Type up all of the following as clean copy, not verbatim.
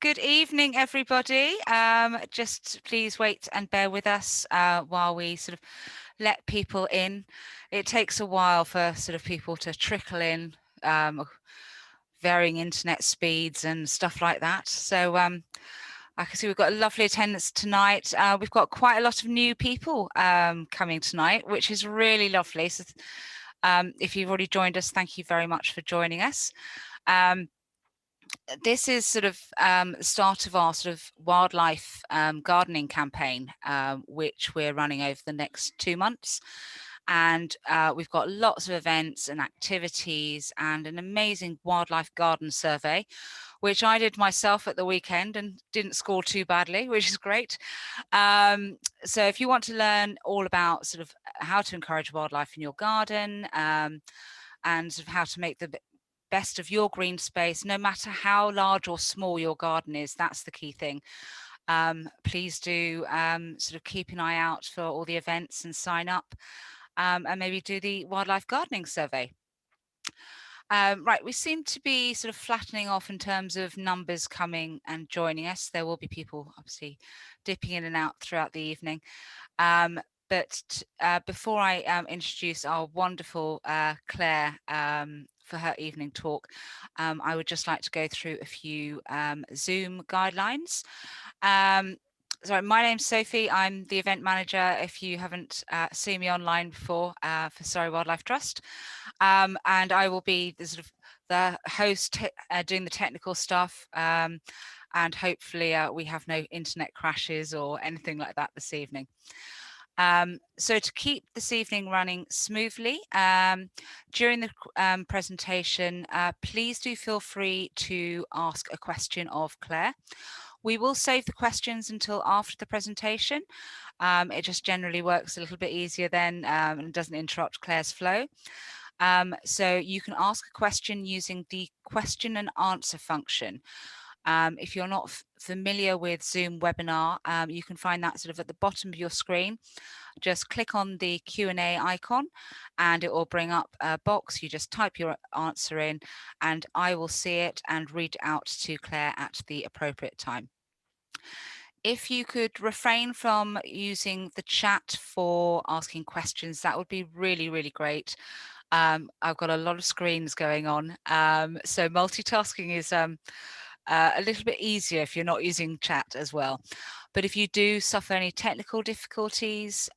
Good evening, everybody. Just please wait and bear with us while we sort of let people in. It takes a while for sort of people to trickle in, varying internet speeds and stuff like that. So I can see we've got a lovely attendance tonight. We've got quite a lot of new people coming tonight, which is really lovely. So if you've already joined us, thank you very much for joining us. This is sort of the start of our sort of wildlife gardening campaign, which we're running over the next 2 months. And we've got lots of events and activities and an amazing wildlife garden survey, which I did myself at the weekend and didn't score too badly, which is great. So if you want to learn all about sort of how to encourage wildlife in your garden and sort of how to make the best of your green space, no matter how large or small your garden is, that's the key thing. Please do sort of keep an eye out for all the events and sign up and maybe do the wildlife gardening survey. Right, we seem to be sort of flattening off in terms of numbers coming and joining us. There will be people obviously dipping in and out throughout the evening. But before I introduce our wonderful Claire for her evening talk, I would just like to go through a few Zoom guidelines. Sorry, my name's Sophie. I'm the event manager, if you haven't seen me online before, for Surrey Wildlife Trust. And I will be the sort of the host doing the technical stuff. And hopefully we have no internet crashes or anything like that this evening. So to keep this evening running smoothly, during the presentation, please do feel free to ask a question of Claire. We will save the questions until after the presentation. It just generally works a little bit easier then and doesn't interrupt Claire's flow. So you can ask a question using the question and answer function. If you're not familiar with Zoom webinar, you can find that sort of at the bottom of your screen. Just click on the Q&A icon and it will bring up a box. You just type your answer in and I will see it and read it out to Claire at the appropriate time. If you could refrain from using the chat for asking questions, that would be really, really great. I've got a lot of screens going on, so multitasking is a little bit easier if you're not using chat as well. But if you do suffer any technical difficulties,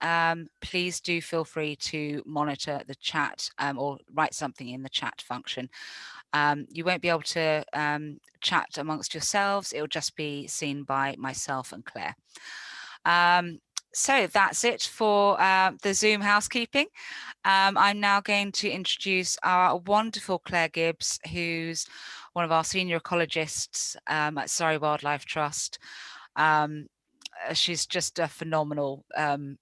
please do feel free to monitor the chat or write something in the chat function. You won't be able to chat amongst yourselves. It will just be seen by myself and Claire. So that's it for the Zoom housekeeping. I'm now going to introduce our wonderful Claire Gibbs, who's one of our senior ecologists at Surrey Wildlife Trust. She's just a phenomenal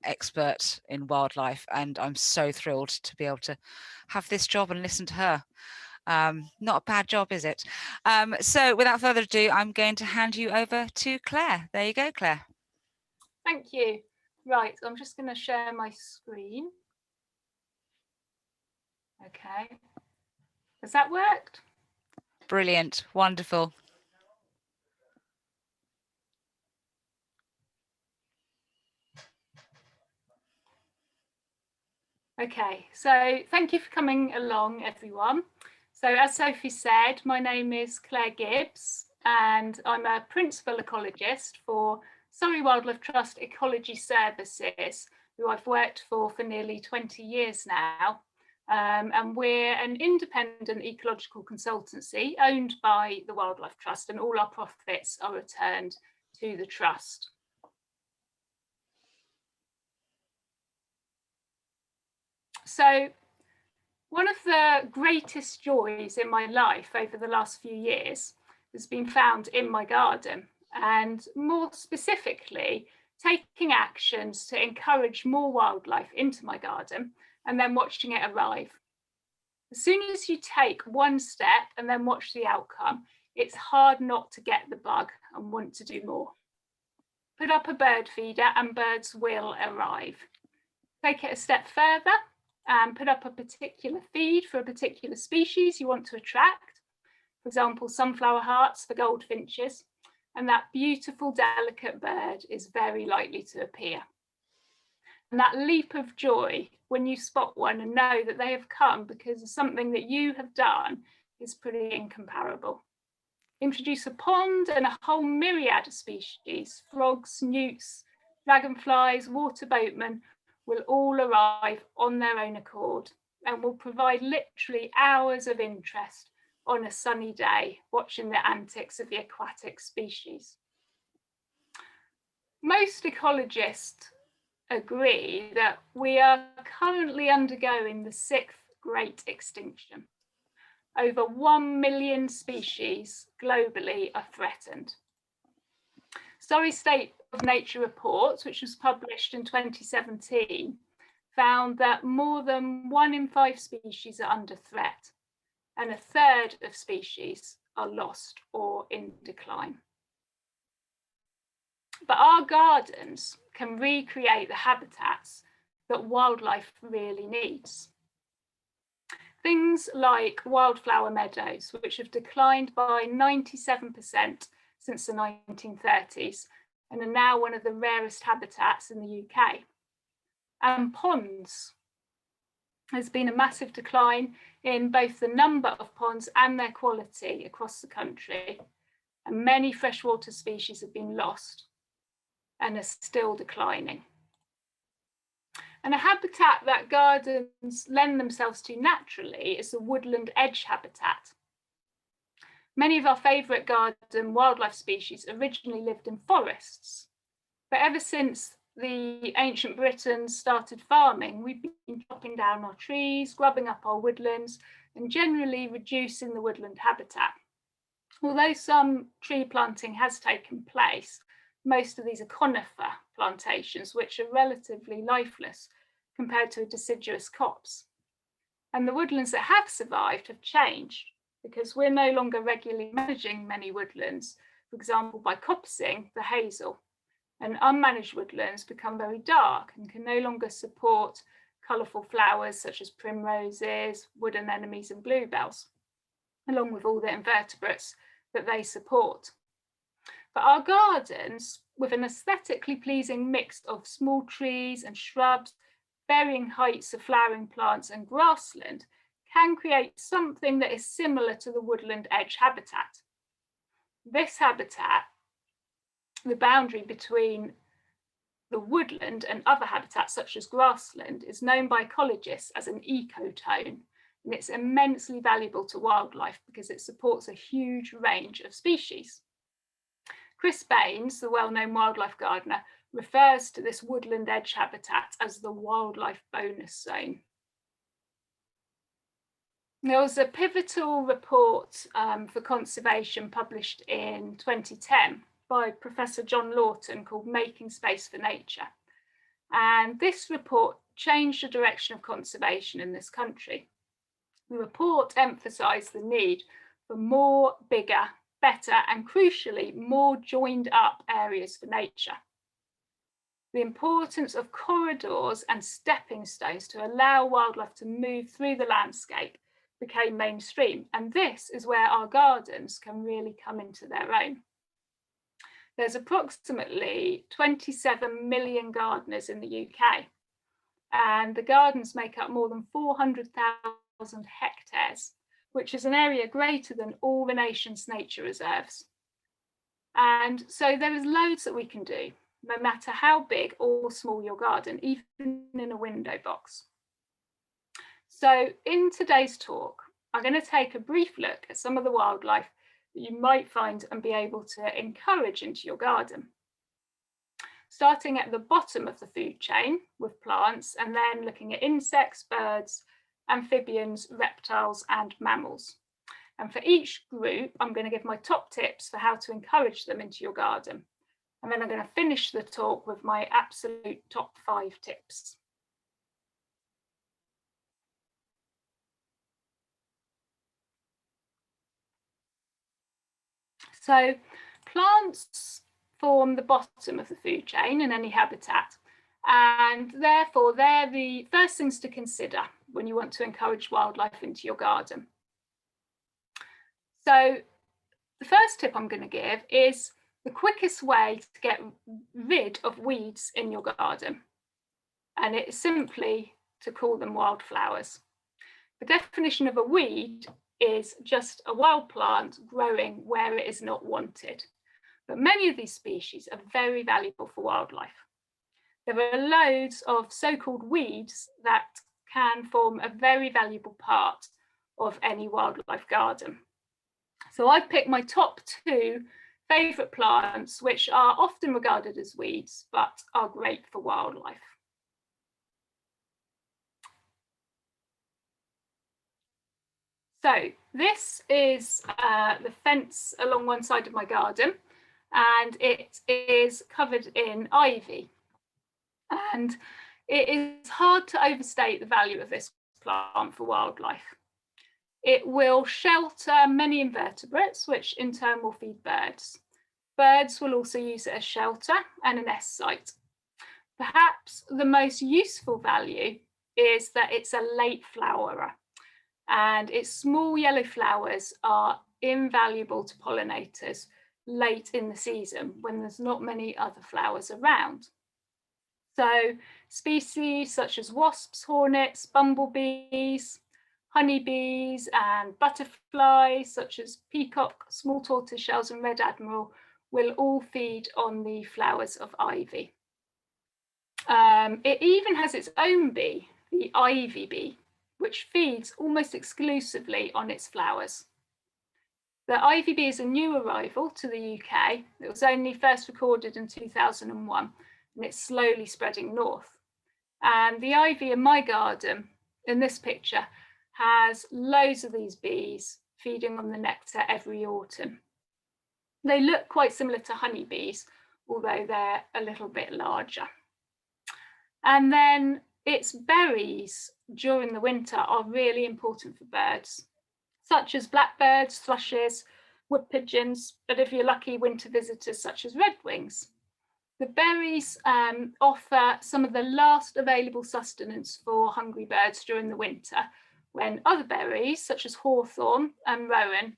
expert in wildlife, and I'm so thrilled to be able to have this job and listen to her. Not a bad job, is it? So without further ado, I'm going to hand you over to Claire. There you go, Claire. Thank you. Right, I'm just going to share my screen. Okay. Has that worked? Brilliant. Wonderful. Okay, so thank you for coming along, everyone. So as Sophie said, my name is Claire Gibbs and I'm a principal ecologist for Surrey Wildlife Trust Ecology Services, who I've worked for nearly 20 years now. And we're an independent ecological consultancy owned by the Wildlife Trust, and all our profits are returned to the Trust. So one of the greatest joys in my life over the last few years has been found in my garden, and more specifically, taking actions to encourage more wildlife into my garden and then watching it arrive. As soon as you take one step and then watch the outcome, it's hard not to get the bug and want to do more. Put up a bird feeder and birds will arrive. Take it a step further and put up a particular feed for a particular species you want to attract. For example, sunflower hearts for goldfinches. and that beautiful, delicate bird is very likely to appear. And that leap of joy when you spot one and know that they have come because of something that you have done is pretty incomparable. Introduce a pond and a whole myriad of species, frogs, newts, dragonflies, water boatmen, will all arrive on their own accord and will provide literally hours of interest on a sunny day, watching the antics of the aquatic species. Most ecologists agree that we are currently undergoing the 6th great extinction. Over 1 million species globally are threatened. Surrey State of Nature reports, which was published in 2017, found that more than 1 in 5 species are under threat, and 1/3 of species are lost or in decline. But our gardens can recreate the habitats that wildlife really needs. Things like wildflower meadows, which have declined by 97% since the 1930s and are now one of the rarest habitats in the UK. And ponds. There's been a massive decline in both the number of ponds and their quality across the country, and many freshwater species have been lost and are still declining. And a habitat that gardens lend themselves to naturally is the woodland edge habitat. Many of our favourite garden wildlife species originally lived in forests, but ever since the ancient Britons started farming, we've been chopping down our trees, grubbing up our woodlands, and generally reducing the woodland habitat. Although some tree planting has taken place, most of these are conifer plantations, which are relatively lifeless compared to a deciduous copse. And the woodlands that have survived have changed because we're no longer regularly managing many woodlands, for example, by coppicing the hazel. And unmanaged woodlands become very dark and can no longer support colourful flowers such as primroses, wood anemones and bluebells, along with all the invertebrates that they support. But our gardens, with an aesthetically pleasing mix of small trees and shrubs, varying heights of flowering plants and grassland, can create something that is similar to the woodland edge habitat. This habitat, the boundary between the woodland and other habitats such as grassland, is known by ecologists as an ecotone, and it's immensely valuable to wildlife because it supports a huge range of species. Chris Baines, the well-known wildlife gardener, refers to this woodland edge habitat as the wildlife bonus zone. There was a pivotal report for conservation published in 2010 by Professor John Lawton called Making Space for Nature. And this report changed the direction of conservation in this country. The report emphasised the need for more, bigger, better, and crucially, more joined up areas for nature. The importance of corridors and stepping stones to allow wildlife to move through the landscape became mainstream, and this is where our gardens can really come into their own. There's approximately 27 million gardeners in the UK, and the gardens make up more than 400,000 hectares, which is an area greater than all the nation's nature reserves. And so there is loads that we can do, no matter how big or small your garden, even in a window box. So in today's talk, I'm going to take a brief look at some of the wildlife that you might find and be able to encourage into your garden. Starting at the bottom of the food chain with plants, and then looking at insects, birds, amphibians, reptiles, and mammals. And for each group, I'm going to give my top tips for how to encourage them into your garden. And then I'm going to finish the talk with my absolute top 5 tips. So plants form the bottom of the food chain in any habitat, and therefore they're the first things to consider when you want to encourage wildlife into your garden. So the first tip I'm going to give is the quickest way to get rid of weeds in your garden, and it is simply to call them wildflowers. The definition of a weed is just a wild plant growing where it is not wanted. But many of these species are very valuable for wildlife. There are loads of so-called weeds that can form a very valuable part of any wildlife garden. So I've picked my top 2 favourite plants, which are often regarded as weeds, but are great for wildlife. So this is the fence along one side of my garden, and it is covered in ivy. And it is hard to overstate the value of this plant for wildlife. It will shelter many invertebrates, which in turn will feed birds. Birds will also use it as shelter and a nest site. Perhaps the most useful value is that it's a late flowerer, and its small yellow flowers are invaluable to pollinators late in the season when there's not many other flowers around. So species such as wasps, hornets, bumblebees, honeybees, and butterflies such as peacock, small tortoiseshells, and red admiral will all feed on the flowers of ivy. It even has its own bee, the ivy bee, which feeds almost exclusively on its flowers. The ivy bee is a new arrival to the UK. It was only first recorded in 2001, and it's slowly spreading north. And the ivy in my garden, in this picture, has loads of these bees feeding on the nectar every autumn. They look quite similar to honeybees, although they're a little bit larger. And then its berries during the winter are really important for birds, such as blackbirds, thrushes, wood pigeons, but if you're lucky, winter visitors such as redwings. The berries offer some of the last available sustenance for hungry birds during the winter, when other berries, such as hawthorn and rowan,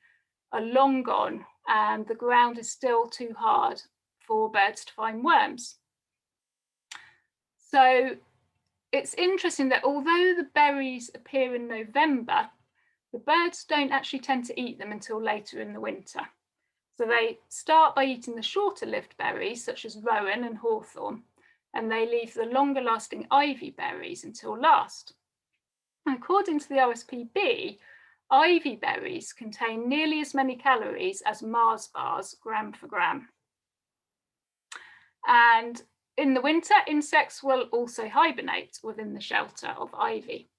are long gone and the ground is still too hard for birds to find worms. So it's interesting that although the berries appear in November, the birds don't actually tend to eat them until later in the winter. So they start by eating the shorter-lived berries, such as rowan and hawthorn, and they leave the longer-lasting ivy berries until last. And according to the RSPB, ivy berries contain nearly as many calories as Mars bars, gram for gram. And in the winter, insects will also hibernate within the shelter of ivy.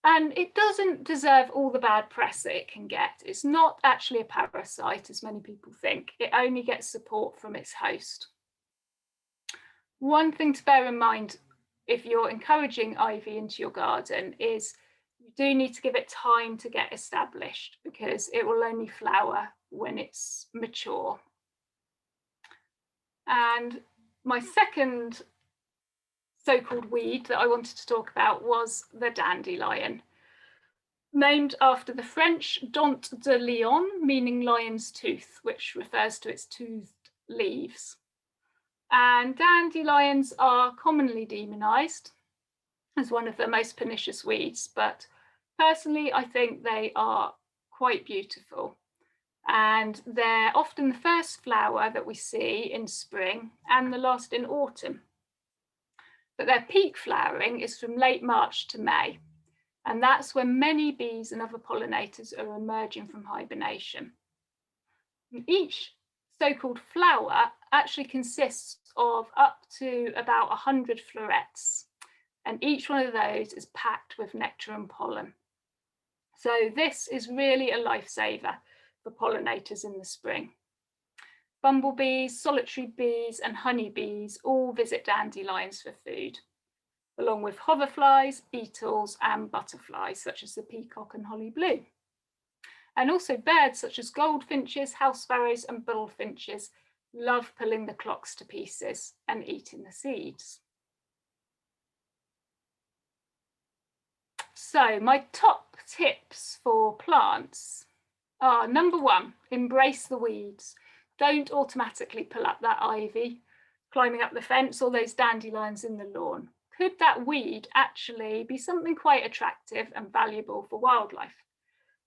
And it doesn't deserve all the bad press that it can get. It's not actually a parasite, as many people think. It only gets support from its host. One thing to bear in mind if you're encouraging ivy into your garden is you do need to give it time to get established, because it will only flower when it's mature. And my second so-called weed that I wanted to talk about was the dandelion, named after the French dent de lion, meaning lion's tooth, which refers to its toothed leaves. And dandelions are commonly demonized as one of the most pernicious weeds, but personally I think they are quite beautiful. And they're often the first flower that we see in spring and the last in autumn. But their peak flowering is from late March to May, and that's when many bees and other pollinators are emerging from hibernation. And each so-called flower actually consists of up to about 100 florets, and each one of those is packed with nectar and pollen. So this is really a lifesaver for pollinators in the spring. Bumblebees, solitary bees, and honeybees all visit dandelions for food, along with hoverflies, beetles, and butterflies, such as the peacock and holly blue. And also birds such as goldfinches, house sparrows, and bullfinches love pulling the clocks to pieces and eating the seeds. So my top tips for plants are: number 1, embrace the weeds. don't automatically pull up that ivy climbing up the fence or those dandelions in the lawn. Could that weed actually be something quite attractive and valuable for wildlife?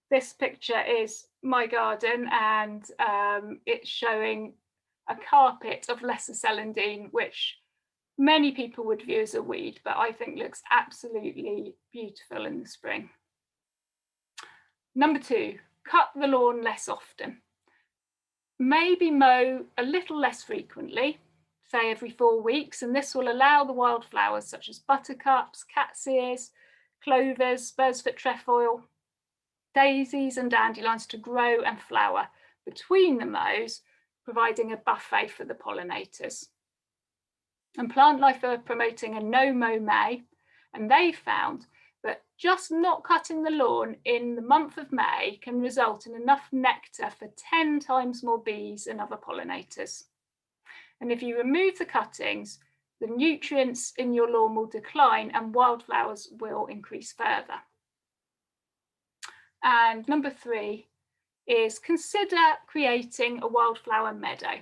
This picture is my garden, and it's showing a carpet of lesser celandine, which many people would view as a weed, but I think looks absolutely beautiful in the spring. Number 2, cut the lawn less often. Maybe mow a little less frequently, say every 4 weeks, and this will allow the wildflowers such as buttercups, cat's ears, clovers, bird's-foot trefoil, daisies and dandelions to grow and flower between the mows, providing a buffet for the pollinators. And Plant Life are promoting a no-mow May, and they found that just not cutting the lawn in the month of May can result in enough nectar for 10 times more bees and other pollinators. And if you remove the cuttings, the nutrients in your lawn will decline and wildflowers will increase further. And number 3 is consider creating a wildflower meadow.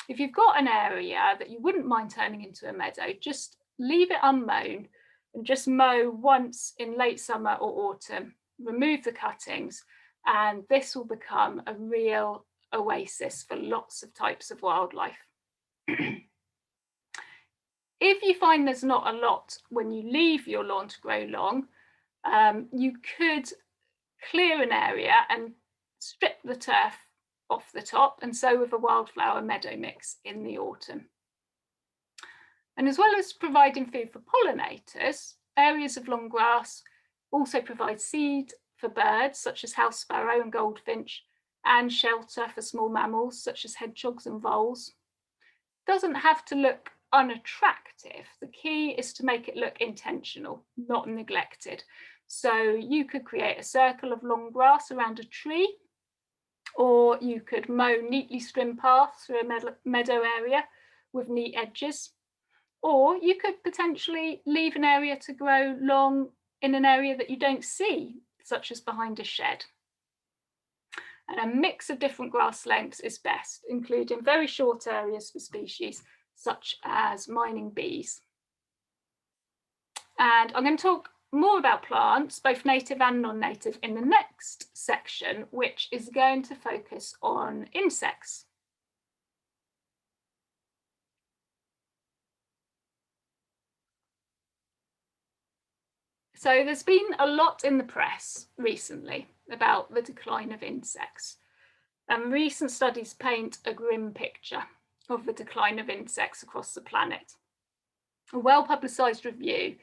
If you've got an area that you wouldn't mind turning into a meadow, just leave it unmown and just mow once in late summer or autumn. Remove the cuttings, and this will become a real oasis for lots of types of wildlife. If you find there's not a lot when you leave your lawn to grow long, you could clear an area and strip the turf off the top and sow with a wildflower meadow mix in the autumn. And as well as providing food for pollinators, areas of long grass also provide seed for birds such as house sparrow and goldfinch, and shelter for small mammals such as hedgehogs and voles. It doesn't have to look unattractive. The key is to make it look intentional, not neglected. So you could create a circle of long grass around a tree, or you could mow neatly trimmed paths through a meadow area with neat edges, or you could potentially leave an area to grow long in an area that you don't see, such as behind a shed. And a mix of different grass lengths is best, including very short areas for species such as mining bees. And I'm going to talk more about plants, both native and non-native, in the next section, which is going to focus on insects. So there's been a lot in the press recently about the decline of insects, and recent studies paint a grim picture of the decline of insects across the planet. A well-publicised review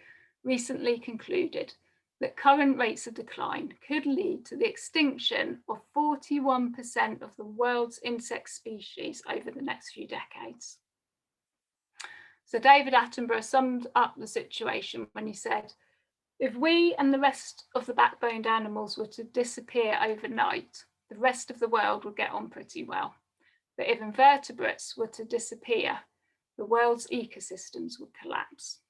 recently concluded that current rates of decline could lead to the extinction of 41% of the world's insect species over the next few decades. So David Attenborough summed up the situation when he said, "If we and the rest of the backboned animals were to disappear overnight, the rest of the world would get on pretty well. But if invertebrates were to disappear, the world's ecosystems would collapse."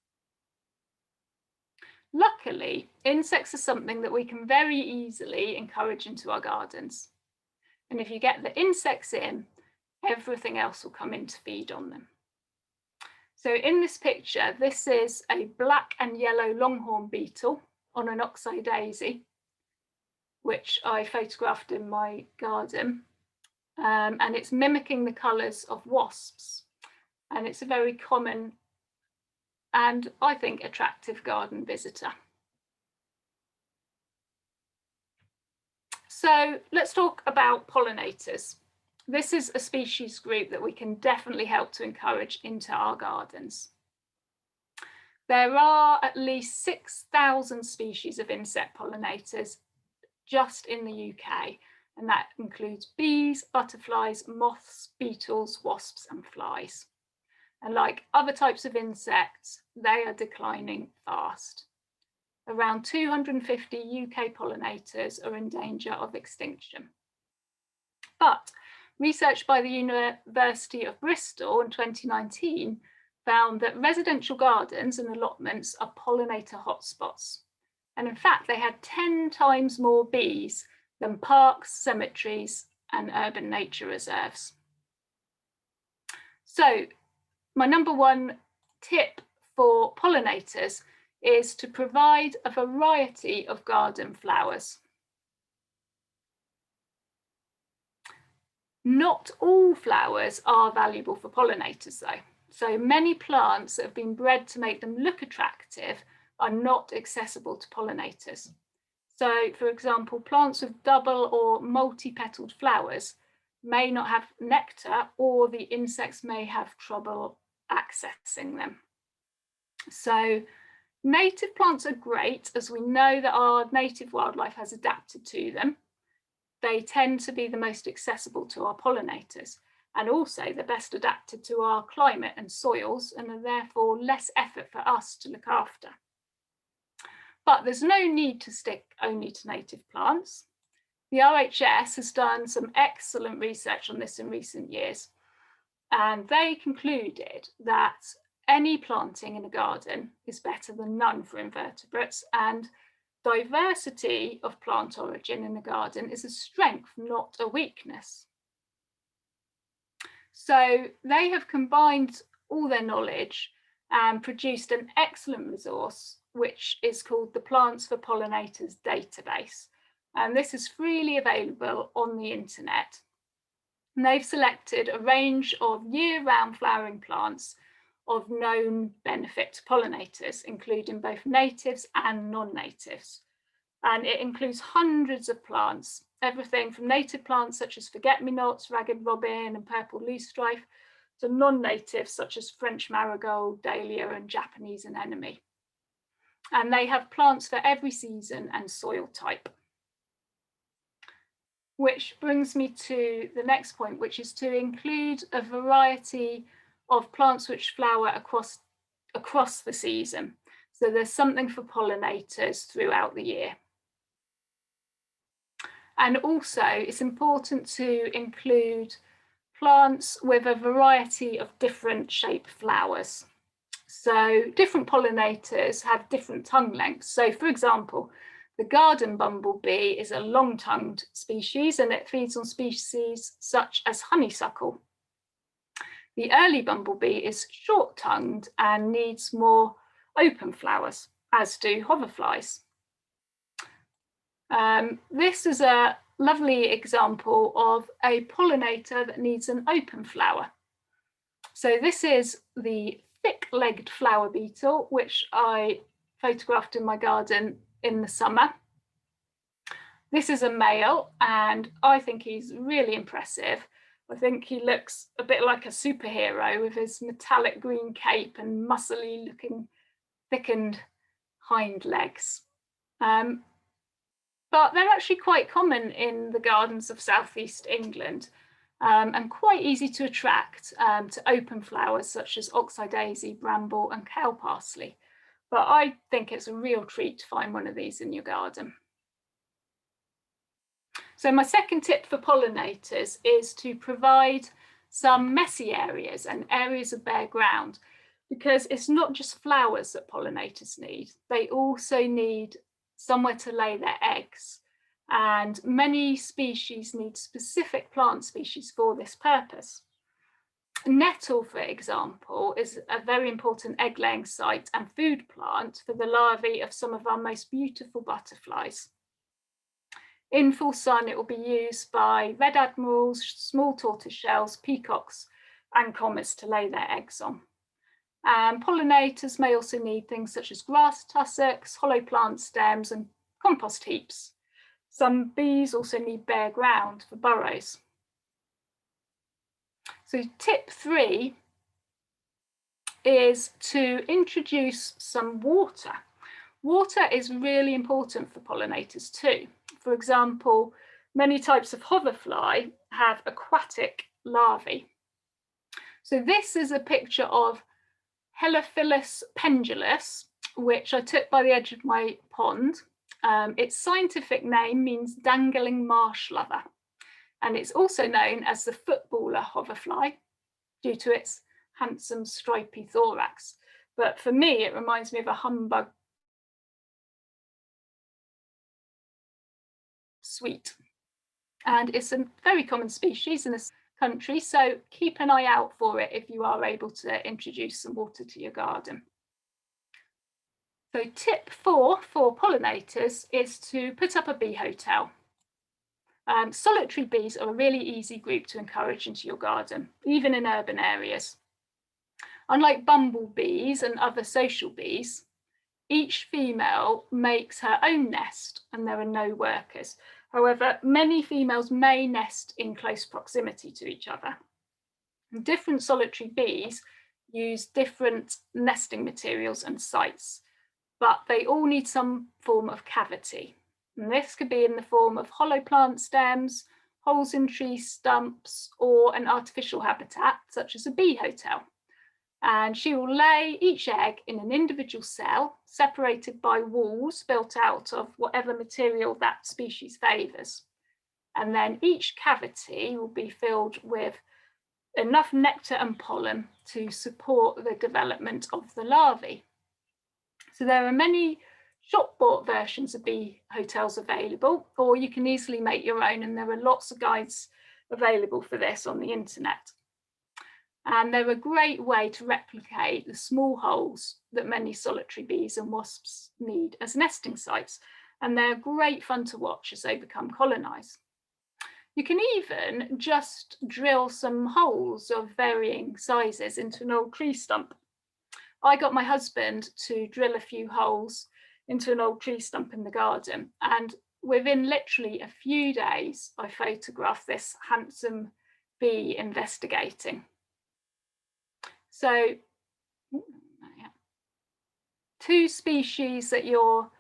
Luckily, insects are something that we can very easily encourage into our gardens. And if you get the insects in, everything else will come in to feed on them. So in this picture, this is a black and yellow longhorn beetle on an oxeye daisy, which I photographed in my garden. And it's mimicking the colours of wasps. And it's a very common and, I think, attractive garden visitor. So let's talk about pollinators. This is a species group that we can definitely help to encourage into our gardens. There are at least 6,000 species of insect pollinators just in the UK, and that includes bees, butterflies, moths, beetles, wasps, and flies. And like other types of insects, they are declining fast. Around 250 UK pollinators are in danger of extinction. But research by the University of Bristol in 2019 found that residential gardens and allotments are pollinator hotspots. And in fact, they had 10 times more bees than parks, cemeteries, and urban nature reserves. So my number one tip for pollinators is to provide a variety of garden flowers. Not all flowers are valuable for pollinators though. So many plants that have been bred to make them look attractive are not accessible to pollinators. So for example, plants with double or multi-petaled flowers may not have nectar, or the insects may have trouble accessing them. So native plants are great, as we know that our native wildlife has adapted to them. They tend to be the most accessible to our pollinators, and also the best adapted to our climate and soils, and are therefore less effort for us to look after. But there's no need to stick only to native plants. The RHS has done some excellent research on this in recent years, and they concluded that any planting in a garden is better than none for invertebrates, and diversity of plant origin in a garden is a strength, not a weakness. So they have combined all their knowledge and produced an excellent resource, which is called the Plants for Pollinators database. And this is freely available on the internet. And they've selected a range of year-round flowering plants of known benefit to pollinators, including both natives and non-natives. And it includes hundreds of plants, everything from native plants such as forget-me-nots, ragged robin and purple loosestrife, to non-natives such as French marigold, dahlia and Japanese anemone. And they have plants for every season and soil type. Which brings me to the next point, which is to include a variety of plants which flower across the season. So there's something for pollinators throughout the year. And also it's important to include plants with a variety of different shaped flowers. So different pollinators have different tongue lengths. So for example, the garden bumblebee is a long-tongued species, and it feeds on species such as honeysuckle. The early bumblebee is short-tongued and needs more open flowers, as do hoverflies. This is a lovely example of a pollinator that needs an open flower. So this is the thick-legged flower beetle, which I photographed in my garden in the summer. This is a male, and I think he's really impressive. I think he looks a bit like a superhero with his metallic green cape and muscly looking thickened hind legs. But they're actually quite common in the gardens of southeast England, and quite easy to attract to open flowers such as oxeye daisy, bramble and cow parsley. But I think it's a real treat to find one of these in your garden. So my second tip for pollinators is to provide some messy areas and areas of bare ground, because it's not just flowers that pollinators need. They also need somewhere to lay their eggs. And many species need specific plant species for this purpose. Nettle, for example, is a very important egg-laying site and food plant for the larvae of some of our most beautiful butterflies. In full sun, it will be used by red admirals, small tortoiseshells, peacocks, and comets to lay their eggs on. And pollinators may also need things such as grass tussocks, hollow plant stems, and compost heaps. Some bees also need bare ground for burrows. So tip 3 is to introduce some water. Water is really important for pollinators too. For example, many types of hoverfly have aquatic larvae. So this is a picture of Helophilus pendulus, which I took by the edge of my pond. Its scientific name means dangling marsh lover. And it's also known as the footballer hoverfly due to its handsome stripy thorax. But for me, it reminds me of a humbug sweet. And it's a very common species in this country, so keep an eye out for it if you are able to introduce some water to your garden. So tip 4 for pollinators is to put up a bee hotel. Solitary bees are a really easy group to encourage into your garden, even in urban areas. Unlike bumblebees and other social bees, each female makes her own nest and there are no workers. However, many females may nest in close proximity to each other. Different solitary bees use different nesting materials and sites, but they all need some form of cavity. And this could be in the form of hollow plant stems, holes in tree stumps, or an artificial habitat, such as a bee hotel. And she will lay each egg in an individual cell, separated by walls built out of whatever material that species favours. And then each cavity will be filled with enough nectar and pollen to support the development of the larvae. So there are many shop-bought versions of bee hotels available, or you can easily make your own, and there are lots of guides available for this on the internet. And they're a great way to replicate the small holes that many solitary bees and wasps need as nesting sites. And they're great fun to watch as they become colonized. You can even just drill some holes of varying sizes into an old tree stump. I got my husband to drill a few holes into an old tree stump in the garden, and within literally a few days, I photographed this handsome bee investigating. So, two species that you're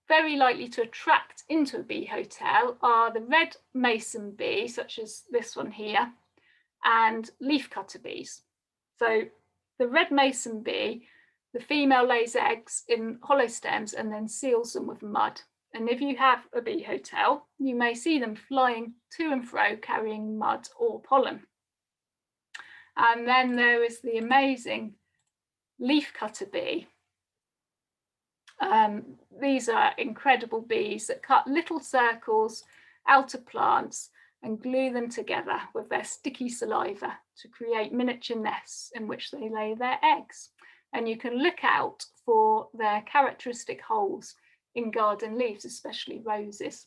very likely to attract into a bee hotel are the red mason bee, such as this one here, and leafcutter bees. So the red mason bee, the female lays eggs in hollow stems and then seals them with mud. And if you have a bee hotel, you may see them flying to and fro carrying mud or pollen. And then there is the amazing leafcutter bee. These are incredible bees that cut little circles out of plants and glue them together with their sticky saliva to create miniature nests in which they lay their eggs. And you can look out for their characteristic holes in garden leaves, especially roses.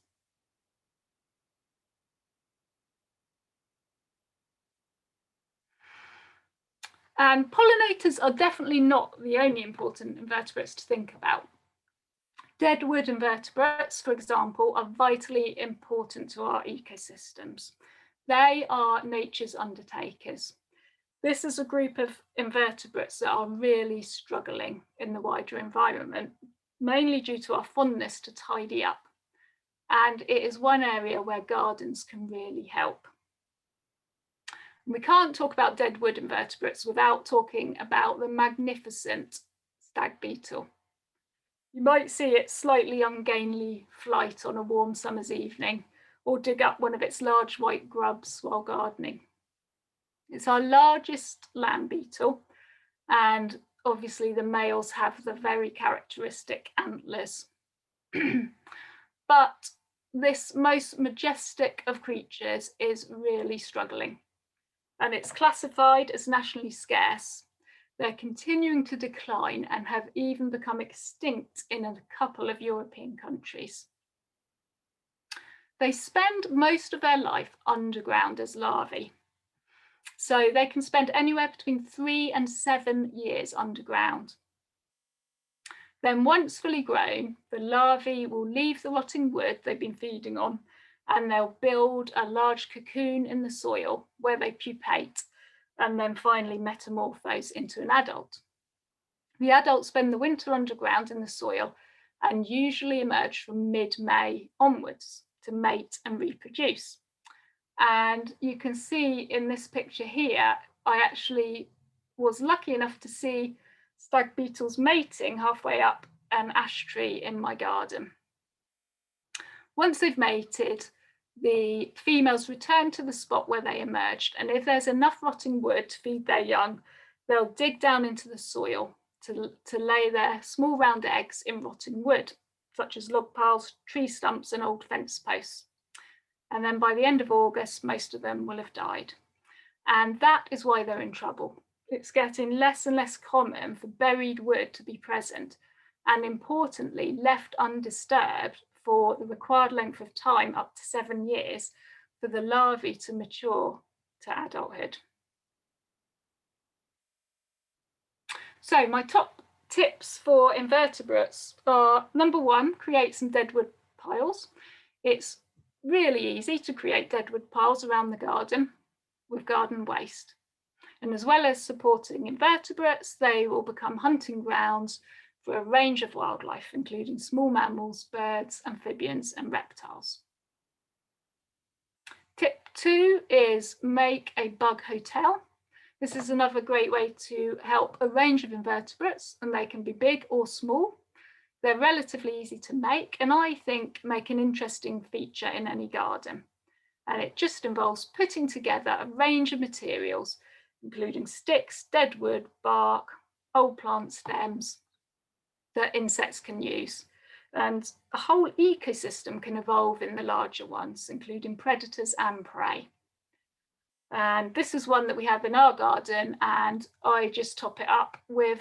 And pollinators are definitely not the only important invertebrates to think about. Deadwood invertebrates, for example, are vitally important to our ecosystems. They are nature's undertakers. This is a group of invertebrates that are really struggling in the wider environment, mainly due to our fondness to tidy up. And it is one area where gardens can really help. We can't talk about deadwood invertebrates without talking about the magnificent stag beetle. You might see its slightly ungainly flight on a warm summer's evening, or dig up one of its large white grubs while gardening. It's our largest land beetle, and obviously the males have the very characteristic antlers. But this most majestic of creatures is really struggling, and it's classified as nationally scarce. They're continuing to decline and have even become extinct in a couple of European countries. They spend most of their life underground as larvae. So they can spend anywhere between 3 and 7 years underground. Then once fully grown, the larvae will leave the rotting wood they've been feeding on, and they'll build a large cocoon in the soil where they pupate and then finally metamorphose into an adult. The adults spend the winter underground in the soil and usually emerge from mid-May onwards to mate and reproduce. And you can see in this picture here, I actually was lucky enough to see stag beetles mating halfway up an ash tree in my garden. Once they've mated, the females return to the spot where they emerged, and if there's enough rotting wood to feed their young, they'll dig down into the soil to lay their small round eggs in rotting wood, such as log piles, tree stumps, and old fence posts. And then by the end of August, most of them will have died. And that is why they're in trouble. It's getting less and less common for buried wood to be present, and importantly, left undisturbed for the required length of time, up to 7 years, for the larvae to mature to adulthood. So my top tips for invertebrates are: number one, create some deadwood piles. It's really easy to create deadwood piles around the garden with garden waste. And as well as supporting invertebrates, they will become hunting grounds for a range of wildlife, including small mammals, birds, amphibians, and reptiles. Tip 2 is make a bug hotel. This is another great way to help a range of invertebrates, and they can be big or small. They're relatively easy to make, and I think make an interesting feature in any garden. And it just involves putting together a range of materials, including sticks, dead wood, bark, old plant stems that insects can use. And a whole ecosystem can evolve in the larger ones, including predators and prey. And this is one that we have in our garden, and I just top it up with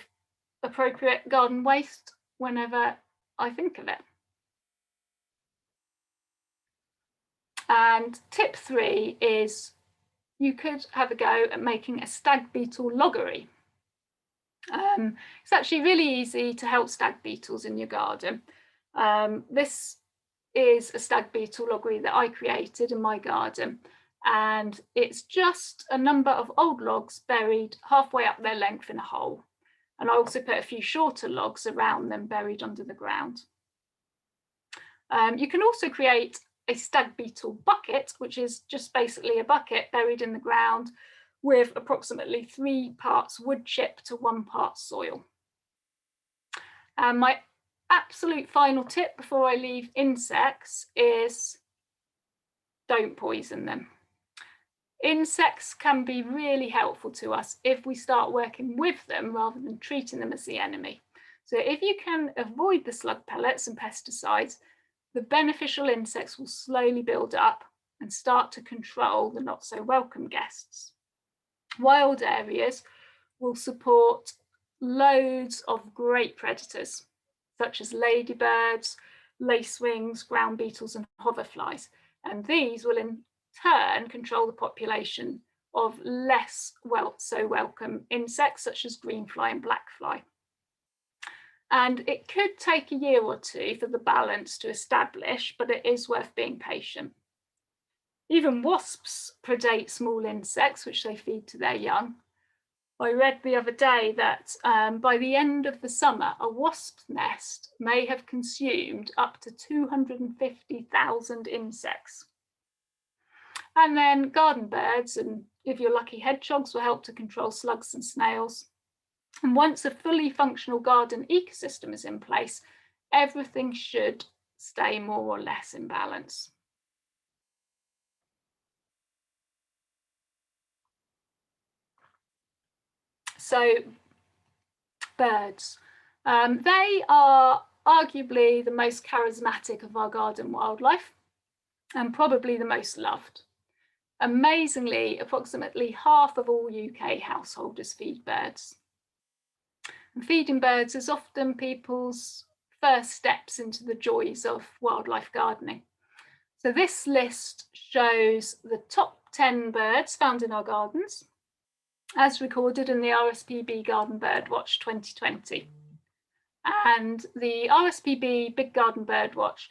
appropriate garden waste whenever I think of it. And tip 3 is you could have a go at making a stag beetle loggery. It's actually really easy to help stag beetles in your garden. This is a stag beetle loggery that I created in my garden, and it's just a number of old logs buried halfway up their length in a hole. And I also put a few shorter logs around them buried under the ground. You can also create a stag beetle bucket, which is just basically a bucket buried in the ground with approximately 3 parts wood chip to 1 part soil. And my absolute final tip before I leave insects is don't poison them. Insects can be really helpful to us if we start working with them rather than treating them as the enemy. So if you can avoid the slug pellets and pesticides, the beneficial insects will slowly build up and start to control the not so welcome guests. Wild areas will support loads of great predators, such as ladybirds, lacewings, ground beetles, and hoverflies. And these will in turn control the population of less so welcome insects, such as greenfly and blackfly. And it could take a year or two for the balance to establish, but it is worth being patient. Even wasps predate small insects, which they feed to their young. I read the other day that by the end of the summer, a wasp's nest may have consumed up to 250,000 insects. And then garden birds, and if you're lucky, hedgehogs, will help to control slugs and snails. And once a fully functional garden ecosystem is in place, everything should stay more or less in balance. So, birds. They are arguably the most charismatic of our garden wildlife and probably the most loved. Amazingly, approximately half of all UK householders feed birds. And feeding birds is often people's first steps into the joys of wildlife gardening. So this list shows the top 10 birds found in our gardens, as recorded in the RSPB Garden Bird Watch 2020. And the RSPB Big Garden Bird Watch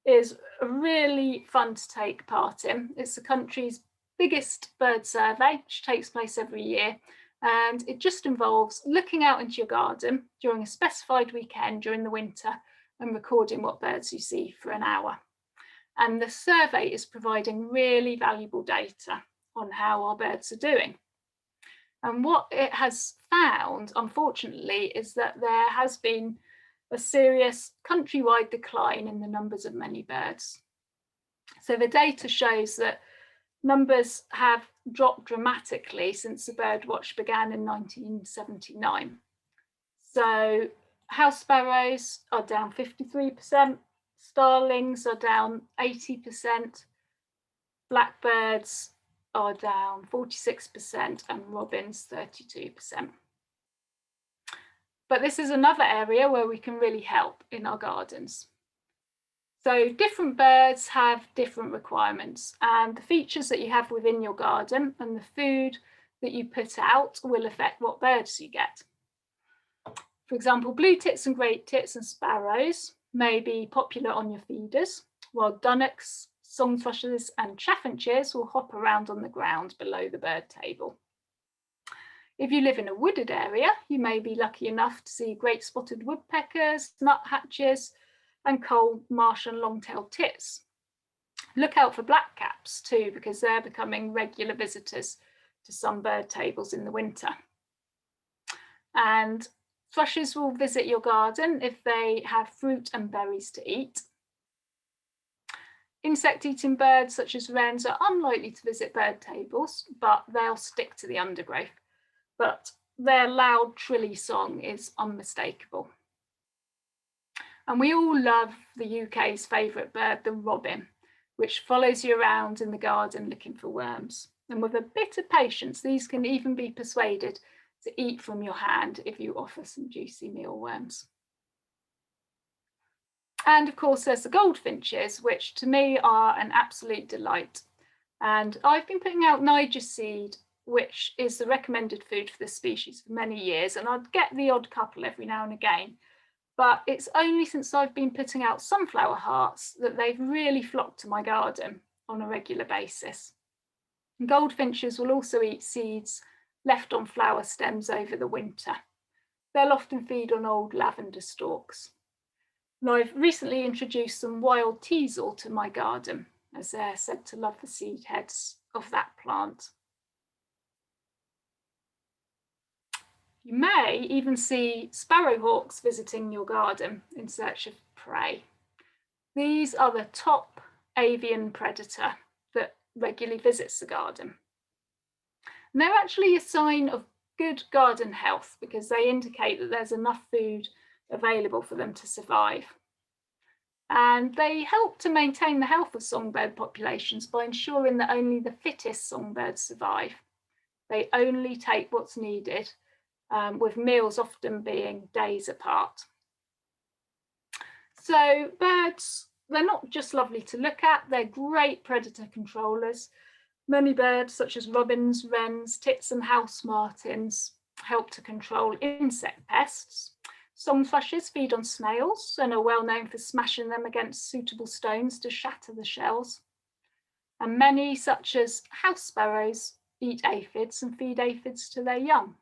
is really fun to take part in. It's the country's biggest bird survey, which takes place every year. And it just involves looking out into your garden during a specified weekend during the winter and recording what birds you see for an hour. And the survey is providing really valuable data on how our birds are doing. And what it has found, unfortunately, is that there has been a serious countrywide decline in the numbers of many birds. So the data shows that numbers have dropped dramatically since the bird watch began in 1979. So house sparrows are down 53%, starlings are down 80%, blackbirds are down 46% and robins 32%. But this is another area where we can really help in our gardens. So different birds have different requirements, and the features that you have within your garden and the food that you put out will affect what birds you get. For example, blue tits and great tits and sparrows may be popular on your feeders, while dunnocks, song thrushes and chaffinches will hop around on the ground below the bird table. If you live in a wooded area, you may be lucky enough to see great spotted woodpeckers, nuthatches, and coal, marsh and long-tailed tits. Look out for blackcaps too, because they're becoming regular visitors to some bird tables in the winter. And thrushes will visit your garden if they have fruit and berries to eat. Insect-eating birds such as wrens are unlikely to visit bird tables, but they'll stick to the undergrowth. But their loud, trilly song is unmistakable. And we all love the UK's favourite bird, the robin, which follows you around in the garden looking for worms. And with a bit of patience, these can even be persuaded to eat from your hand if you offer some juicy mealworms. And of course, there's the goldfinches, which to me are an absolute delight. And I've been putting out Niger seed, which is the recommended food for this species for many years, and I'd get the odd couple every now and again. But it's only since I've been putting out sunflower hearts that they've really flocked to my garden on a regular basis. And goldfinches will also eat seeds left on flower stems over the winter. They'll often feed on old lavender stalks. And I've recently introduced some wild teasel to my garden, as they're said to love the seed heads of that plant. You may even see sparrowhawks visiting your garden in search of prey. These are the top avian predator that regularly visits the garden. And they're actually a sign of good garden health because they indicate that there's enough food available for them to survive. And they help to maintain the health of songbird populations by ensuring that only the fittest songbirds survive. They only take what's needed, with meals often being days apart. So birds, they're not just lovely to look at, they're great predator controllers. Many birds, such as robins, wrens, tits and house martins, help to control insect pests. Song thrushes feed on snails and are well known for smashing them against suitable stones to shatter the shells. And many, such as house sparrows, eat aphids and feed aphids to their young.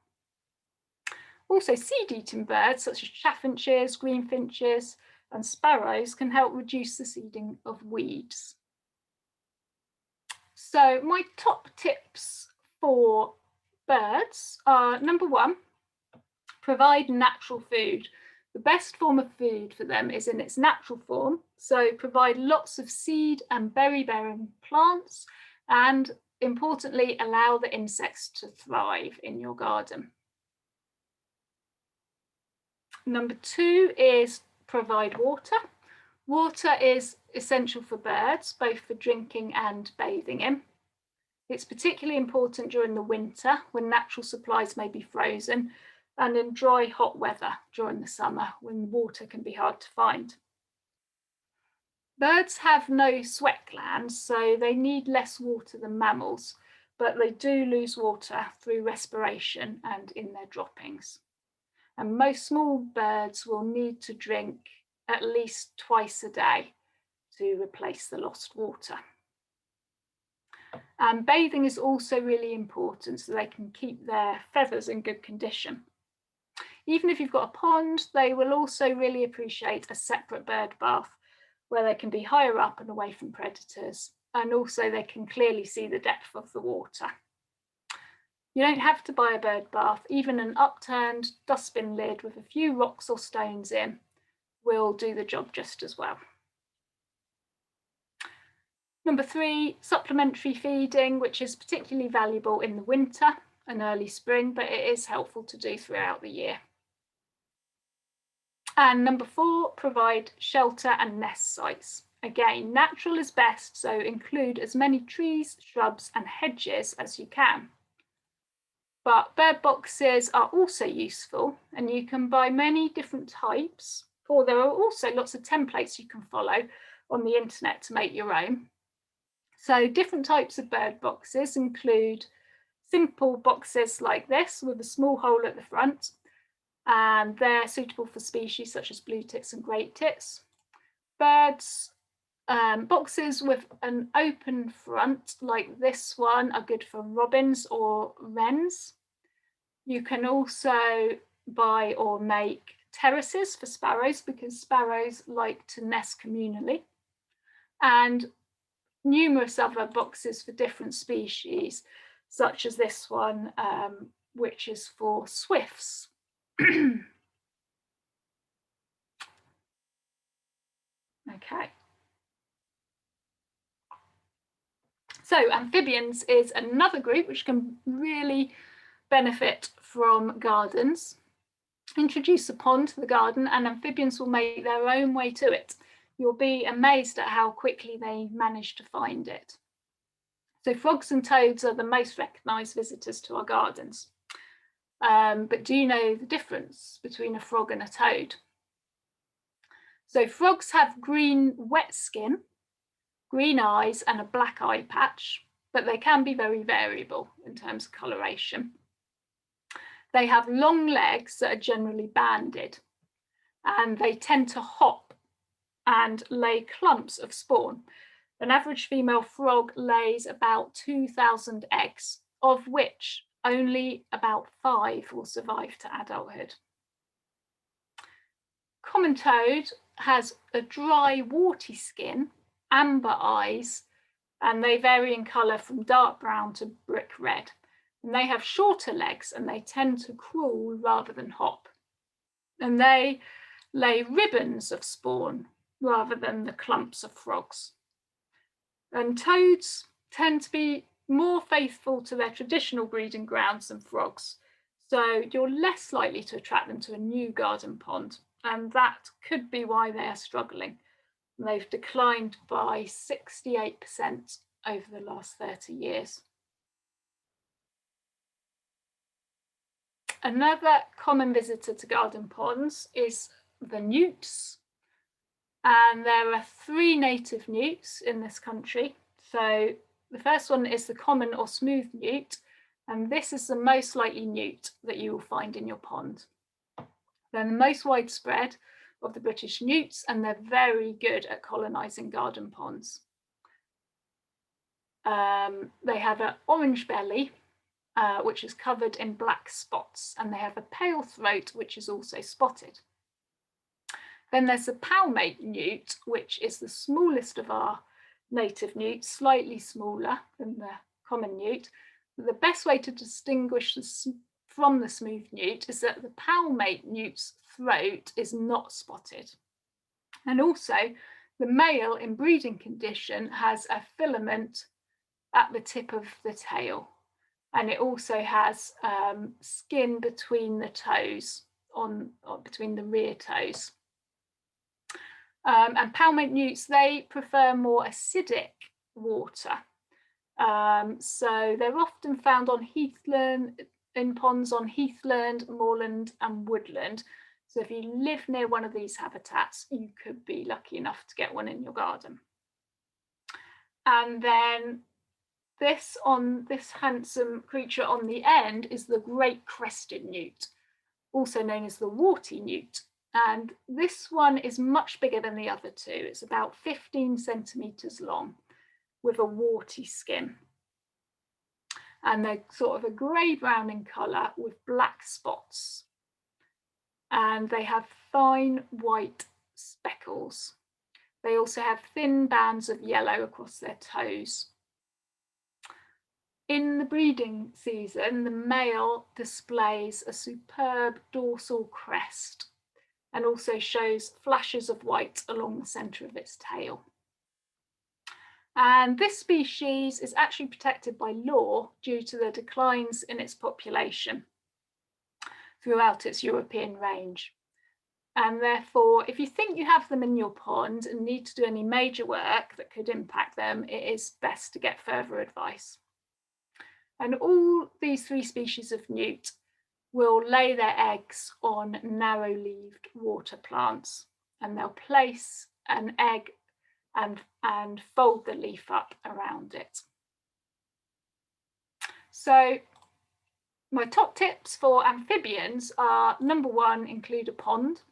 Also, seed-eating birds such as chaffinches, greenfinches and sparrows can help reduce the seeding of weeds. So my top tips for birds are, number one, provide natural food. The best form of food for them is in its natural form, so provide lots of seed and berry-bearing plants, and importantly, allow the insects to thrive in your garden. Number two is provide water. Water is essential for birds, both for drinking and bathing in. It's particularly important during the winter when natural supplies may be frozen, and in dry, hot weather during the summer when water can be hard to find. Birds have no sweat glands, so they need less water than mammals, but they do lose water through respiration and in their droppings. And most small birds will need to drink at least twice a day to replace the lost water. And bathing is also really important so they can keep their feathers in good condition. Even if you've got a pond, they will also really appreciate a separate bird bath where they can be higher up and away from predators, and also they can clearly see the depth of the water. You don't have to buy a bird bath. Even an upturned dustbin lid with a few rocks or stones in will do the job just as well. Number three, supplementary feeding, which is particularly valuable in the winter and early spring, but it is helpful to do throughout the year. And number four, provide shelter and nest sites. Again, natural is best, so include as many trees, shrubs and hedges as you can. But bird boxes are also useful, and you can buy many different types, or there are also lots of templates you can follow on the internet to make your own. So different types of bird boxes include simple boxes like this with a small hole at the front, and they're suitable for species such as blue tits and great tits. Birds boxes with an open front like this one are good for robins or wrens. You can also buy or make terraces for sparrows because sparrows like to nest communally, and numerous other boxes for different species, such as this one, which is for swifts. Okay. So amphibians is another group which can really benefit from gardens. Introduce a pond to the garden and amphibians will make their own way to it. You'll be amazed at how quickly they manage to find it. So frogs and toads are the most recognised visitors to our gardens. But do you know the difference between a frog and a toad? So frogs have green wet skin, green eyes and a black eye patch, but they can be very variable in terms of coloration. They have long legs that are generally banded, and they tend to hop and lay clumps of spawn. An average female frog lays about 2,000 eggs, of which only about 5 will survive to adulthood. Common toad has a dry, warty skin, amber eyes, and they vary in colour from dark brown to brick red. And they have shorter legs and they tend to crawl rather than hop. And they lay ribbons of spawn rather than the clumps of frogs. And toads tend to be more faithful to their traditional breeding grounds than frogs. So you're less likely to attract them to a new garden pond. And that could be why they are struggling. They've declined by 68% over the last 30 years. Another common visitor to garden ponds is the newts. And there are 3 native newts in this country. So the first one is the common or smooth newt, and this is the most likely newt that you will find in your pond. They're the most widespread of the British newts, and they're very good at colonising garden ponds. They have an orange belly, which is covered in black spots, and they have a pale throat, which is also spotted. Then there's the palmate newt, which is the smallest of our native newts, slightly smaller than the common newt. The best way to distinguish this from the smooth newt is that the palmate newt's throat is not spotted. And also, the male in breeding condition has a filament at the tip of the tail. And it also has skin between the toes, between the rear toes. And palmate newts, they prefer more acidic water. So they're often found on heathland, in ponds on heathland, moorland and woodland. So if you live near one of these habitats, you could be lucky enough to get one in your garden. And then this handsome creature on the end is the great crested newt, also known as the warty newt. And this one is much bigger than the other 2. It's about 15 centimetres long with a warty skin. And they're sort of a grey-brown in colour with black spots. And they have fine white speckles. They also have thin bands of yellow across their toes. In the breeding season, the male displays a superb dorsal crest and also shows flashes of white along the centre of its tail. And this species is actually protected by law due to the declines in its population throughout its European range. And therefore, if you think you have them in your pond and need to do any major work that could impact them, it is best to get further advice. And all these 3 species of newt will lay their eggs on narrow-leaved water plants, and they'll place an egg and fold the leaf up around it. So my top tips for amphibians are, number 1, include a pond.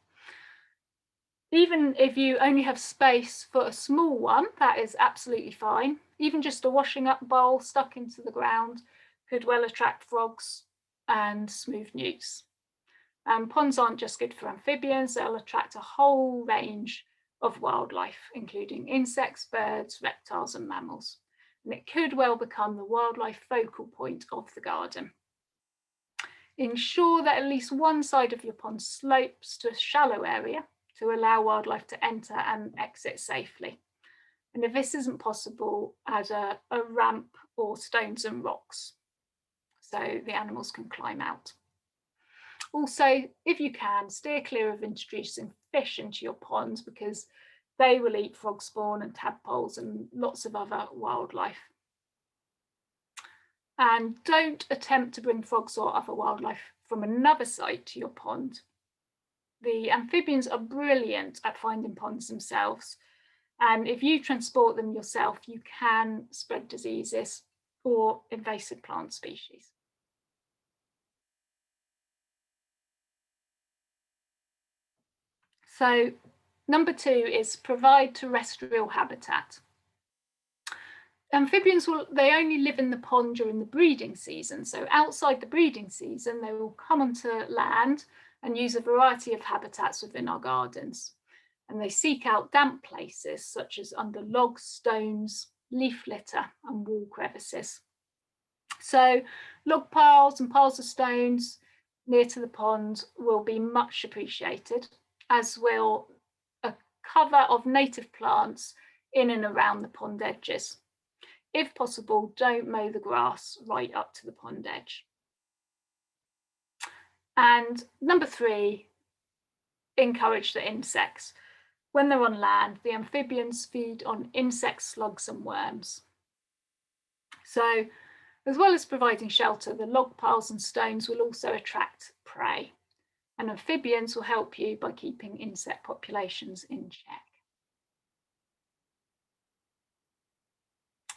Even if you only have space for a small one, that is absolutely fine. Even just a washing up bowl stuck into the ground could well attract frogs and smooth newts. Ponds aren't just good for amphibians, they'll attract a whole range of wildlife, including insects, birds, reptiles, and mammals. And it could well become the wildlife focal point of the garden. Ensure that at least one side of your pond slopes to a shallow area to allow wildlife to enter and exit safely. And if this isn't possible, add a ramp or stones and rocks so the animals can climb out. Also, if you can, steer clear of introducing fish into your ponds because they will eat frog spawn and tadpoles and lots of other wildlife. And don't attempt to bring frogs or other wildlife from another site to your pond. The amphibians are brilliant at finding ponds themselves, and if you transport them yourself, you can spread diseases or invasive plant species. So number 2 is provide terrestrial habitat. Amphibians they only live in the pond during the breeding season. So outside the breeding season, they will come onto land and use a variety of habitats within our gardens. And they seek out damp places such as under logs, stones, leaf litter, and wall crevices. So log piles and piles of stones near to the pond will be much appreciated, as will a cover of native plants in and around the pond edges. If possible, don't mow the grass right up to the pond edge. And number 3, encourage the insects. When they're on land, the amphibians feed on insects, slugs, and worms. So, as well as providing shelter, the log piles and stones will also attract prey. And amphibians will help you by keeping insect populations in check.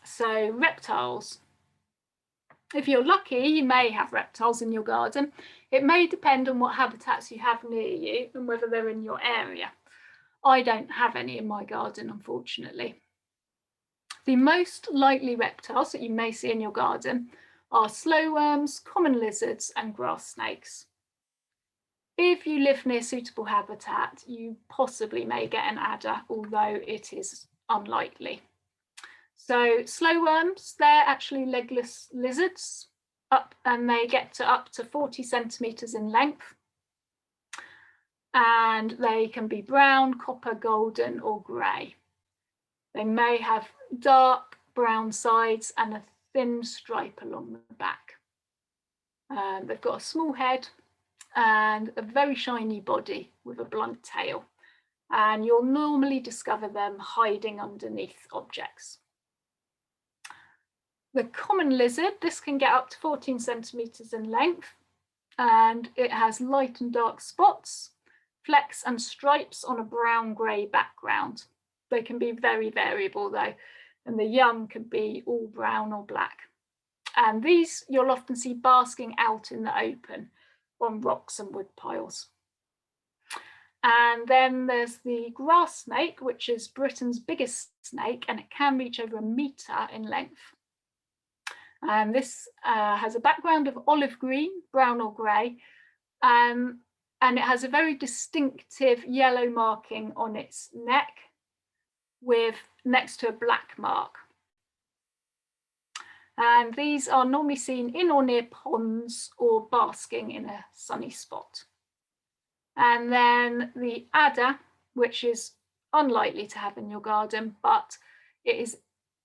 So, reptiles. If you're lucky, you may have reptiles in your garden. It may depend on what habitats you have near you and whether they're in your area. I don't have any in my garden, unfortunately. The most likely reptiles that you may see in your garden are slowworms, common lizards, and grass snakes. If you live near suitable habitat, you possibly may get an adder, although it is unlikely. So slowworms, they're actually legless lizards, and they get to up to 40 centimetres in length. And they can be brown, copper, golden, or grey. They may have dark brown sides and a thin stripe along the back. They've got a small head and a very shiny body with a blunt tail. And you'll normally discover them hiding underneath objects. The common lizard, this can get up to 14 centimetres in length, and it has light and dark spots, flecks and stripes on a brown-grey background. They can be very variable though, and the young can be all brown or black. And these you'll often see basking out in the open on rocks and wood piles. And then there's the grass snake, which is Britain's biggest snake, and it can reach over 1 metre in length. And this has a background of olive green, brown or grey, and it has a very distinctive yellow marking on its neck with next to a black mark. And these are normally seen in or near ponds or basking in a sunny spot. And then the adder, which is unlikely to have in your garden, but it is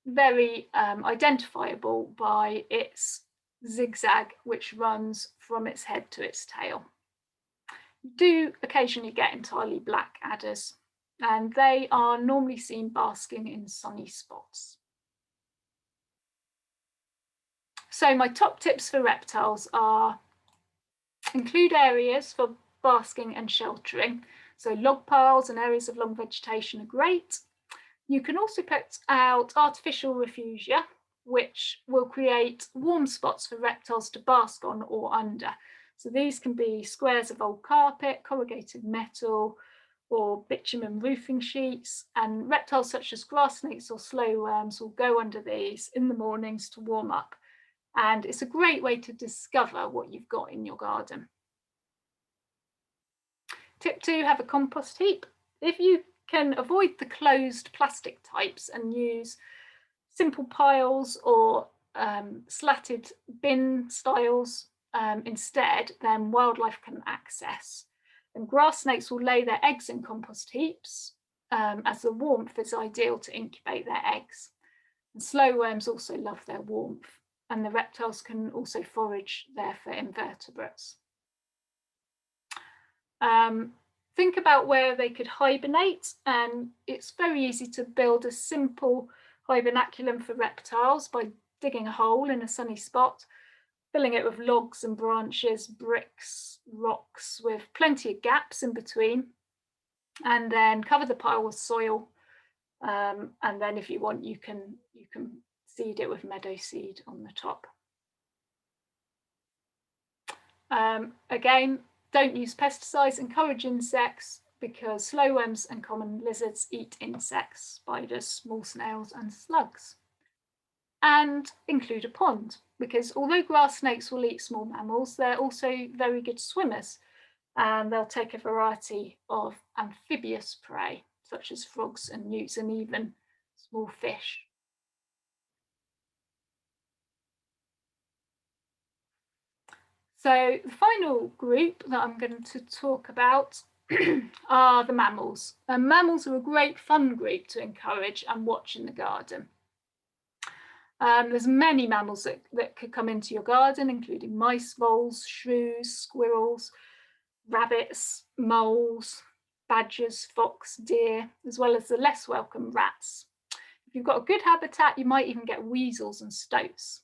very identifiable by its zigzag, which runs from its head to its tail. You do occasionally get entirely black adders, and they are normally seen basking in sunny spots. So my top tips for reptiles are: include areas for basking and sheltering. So log piles and areas of long vegetation are great. You can also put out artificial refugia, which will create warm spots for reptiles to bask on or under. So these can be squares of old carpet, corrugated metal, or bitumen roofing sheets, and reptiles such as grass snakes or slow worms will go under these in the mornings to warm up. And it's a great way to discover what you've got in your garden. Tip 2, have a compost heap. If you can avoid the closed plastic types and use simple piles or slatted bin styles instead, then wildlife can access. And grass snakes will lay their eggs in compost heaps, as the warmth is ideal to incubate their eggs. And slow worms also love their warmth, and the reptiles can also forage there for invertebrates. Think about where they could hibernate, and it's very easy to build a simple hibernaculum for reptiles by digging a hole in a sunny spot, filling it with logs and branches, bricks, rocks, with plenty of gaps in between, and then cover the pile with soil. And then if you want, you can seed it with meadow seed on the top. Again, don't use pesticides, encourage insects, because slow worms and common lizards eat insects, spiders, small snails and slugs. And include a pond, because although grass snakes will eat small mammals, they're also very good swimmers, and they'll take a variety of amphibious prey, such as frogs and newts and even small fish. So the final group that I'm going to talk about are the mammals. And mammals are a great fun group to encourage and watch in the garden. There's many mammals that could come into your garden, including mice, voles, shrews, squirrels, rabbits, moles, badgers, fox, deer, as well as the less welcome rats. If you've got a good habitat, you might even get weasels and stoats.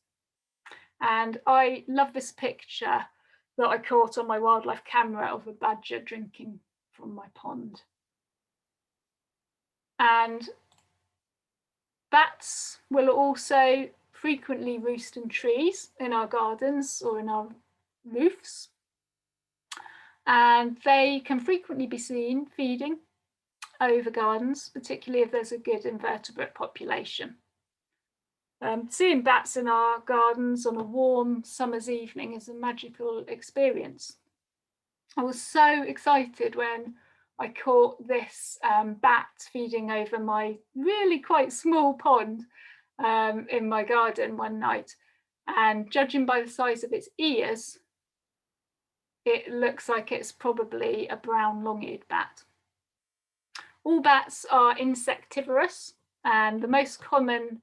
And I love this picture that I caught on my wildlife camera of a badger drinking from my pond. And bats will also frequently roost in trees in our gardens or in our roofs. And they can frequently be seen feeding over gardens, particularly if there's a good invertebrate population. Seeing bats in our gardens on a warm summer's evening is a magical experience. I was so excited when I caught this bat feeding over my really quite small pond in my garden one night. And judging by the size of its ears, it looks like it's probably a brown long-eared bat. All bats are insectivorous, and the most common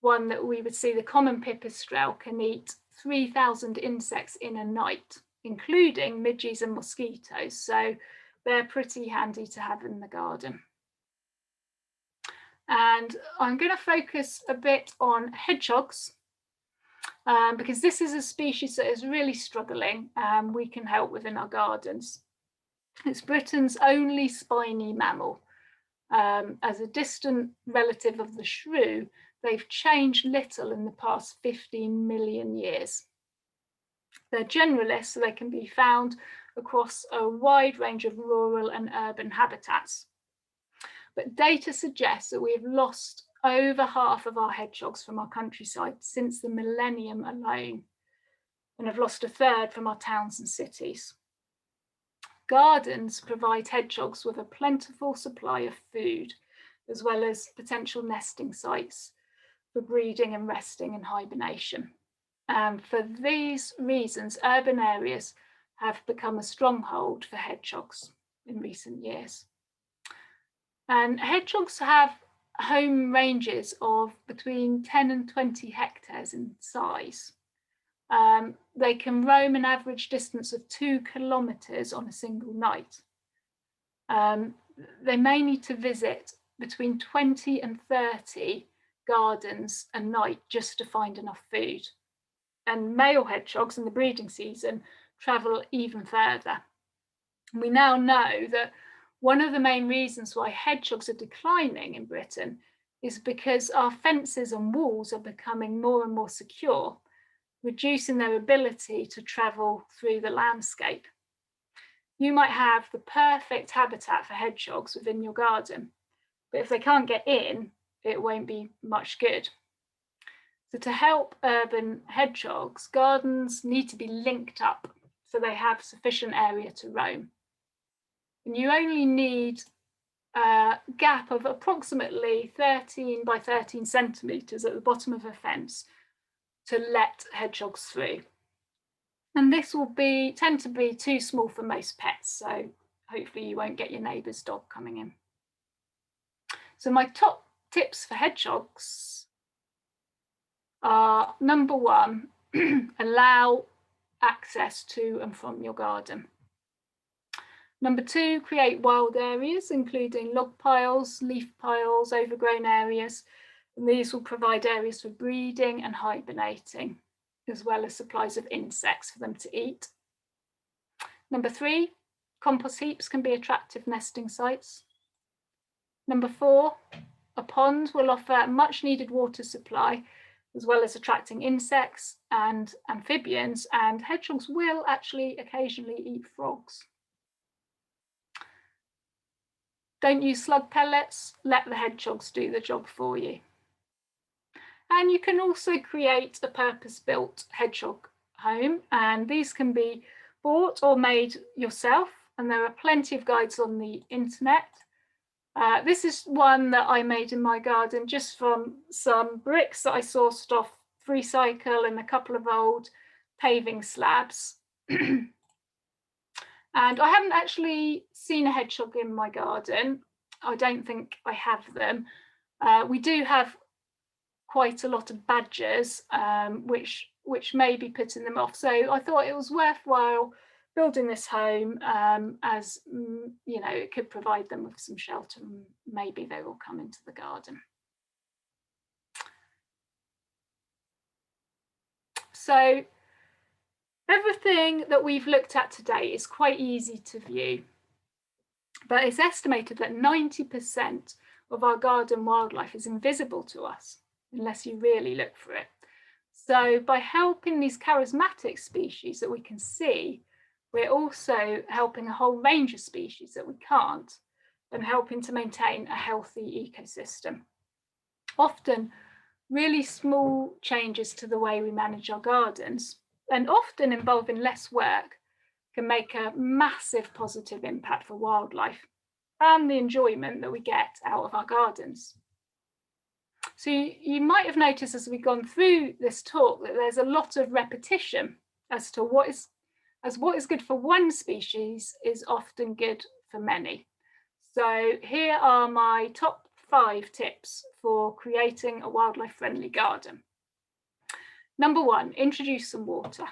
one that we would see, the common pipistrelle, can eat 3,000 insects in a night, including midges and mosquitoes. So they're pretty handy to have in the garden. And I'm going to focus a bit on hedgehogs, because this is a species that is really struggling and we can help within our gardens. It's Britain's only spiny mammal. As a distant relative of the shrew, they've changed little in the past 15 million years. They're generalists, so they can be found across a wide range of rural and urban habitats. But data suggests that we have lost over half of our hedgehogs from our countryside since the millennium alone, and have lost a third from our towns and cities. Gardens provide hedgehogs with a plentiful supply of food, as well as potential nesting sites for breeding and resting and hibernation. For these reasons, urban areas have become a stronghold for hedgehogs in recent years. And hedgehogs have home ranges of between 10 and 20 hectares in size. They can roam an average distance of 2 kilometres on a single night. They may need to visit between 20 and 30 gardens a night just to find enough food. And male hedgehogs in the breeding season travel even further. We now know that one of the main reasons why hedgehogs are declining in Britain is because our fences and walls are becoming more and more secure, reducing their ability to travel through the landscape. You might have the perfect habitat for hedgehogs within your garden, but if they can't get in, it won't be much good. So to help urban hedgehogs, gardens need to be linked up so they have sufficient area to roam. And you only need a gap of approximately 13 by 13 centimetres at the bottom of a fence to let hedgehogs through. And this will tend to be too small for most pets, so hopefully you won't get your neighbour's dog coming in. So my top tips for hedgehogs are: number one, allow access to and from your garden. Number two, create wild areas, including log piles, leaf piles, overgrown areas. And these will provide areas for breeding and hibernating, as well as supplies of insects for them to eat. Number three, compost heaps can be attractive nesting sites. Number four, a pond will offer much needed water supply, as well as attracting insects and amphibians, and hedgehogs will actually occasionally eat frogs. Don't use slug pellets, let the hedgehogs do the job for you. And you can also create a purpose-built hedgehog home, and these can be bought or made yourself, and there are plenty of guides on the internet. This is one that I made in my garden just from some bricks that I sourced off Free Cycle and a couple of old paving slabs. And I haven't actually seen a hedgehog in my garden. I don't think I have them. We do have quite a lot of badgers, which may be putting them off. So I thought it was worthwhile building this home, as you know, it could provide them with some shelter, and maybe they will come into the garden. So everything that we've looked at today is quite easy to view, but it's estimated that 90% of our garden wildlife is invisible to us unless you really look for it. So by helping these charismatic species that we can see, we're also helping a whole range of species that we can't, and helping to maintain a healthy ecosystem. Often, really small changes to the way we manage our gardens, and often involving less work, can make a massive positive impact for wildlife and the enjoyment that we get out of our gardens. So you might have noticed as we've gone through this talk that there's a lot of repetition as to what is good for one species is often good for many. So here are my top 5 tips for creating a wildlife-friendly garden. Number 1, introduce some water.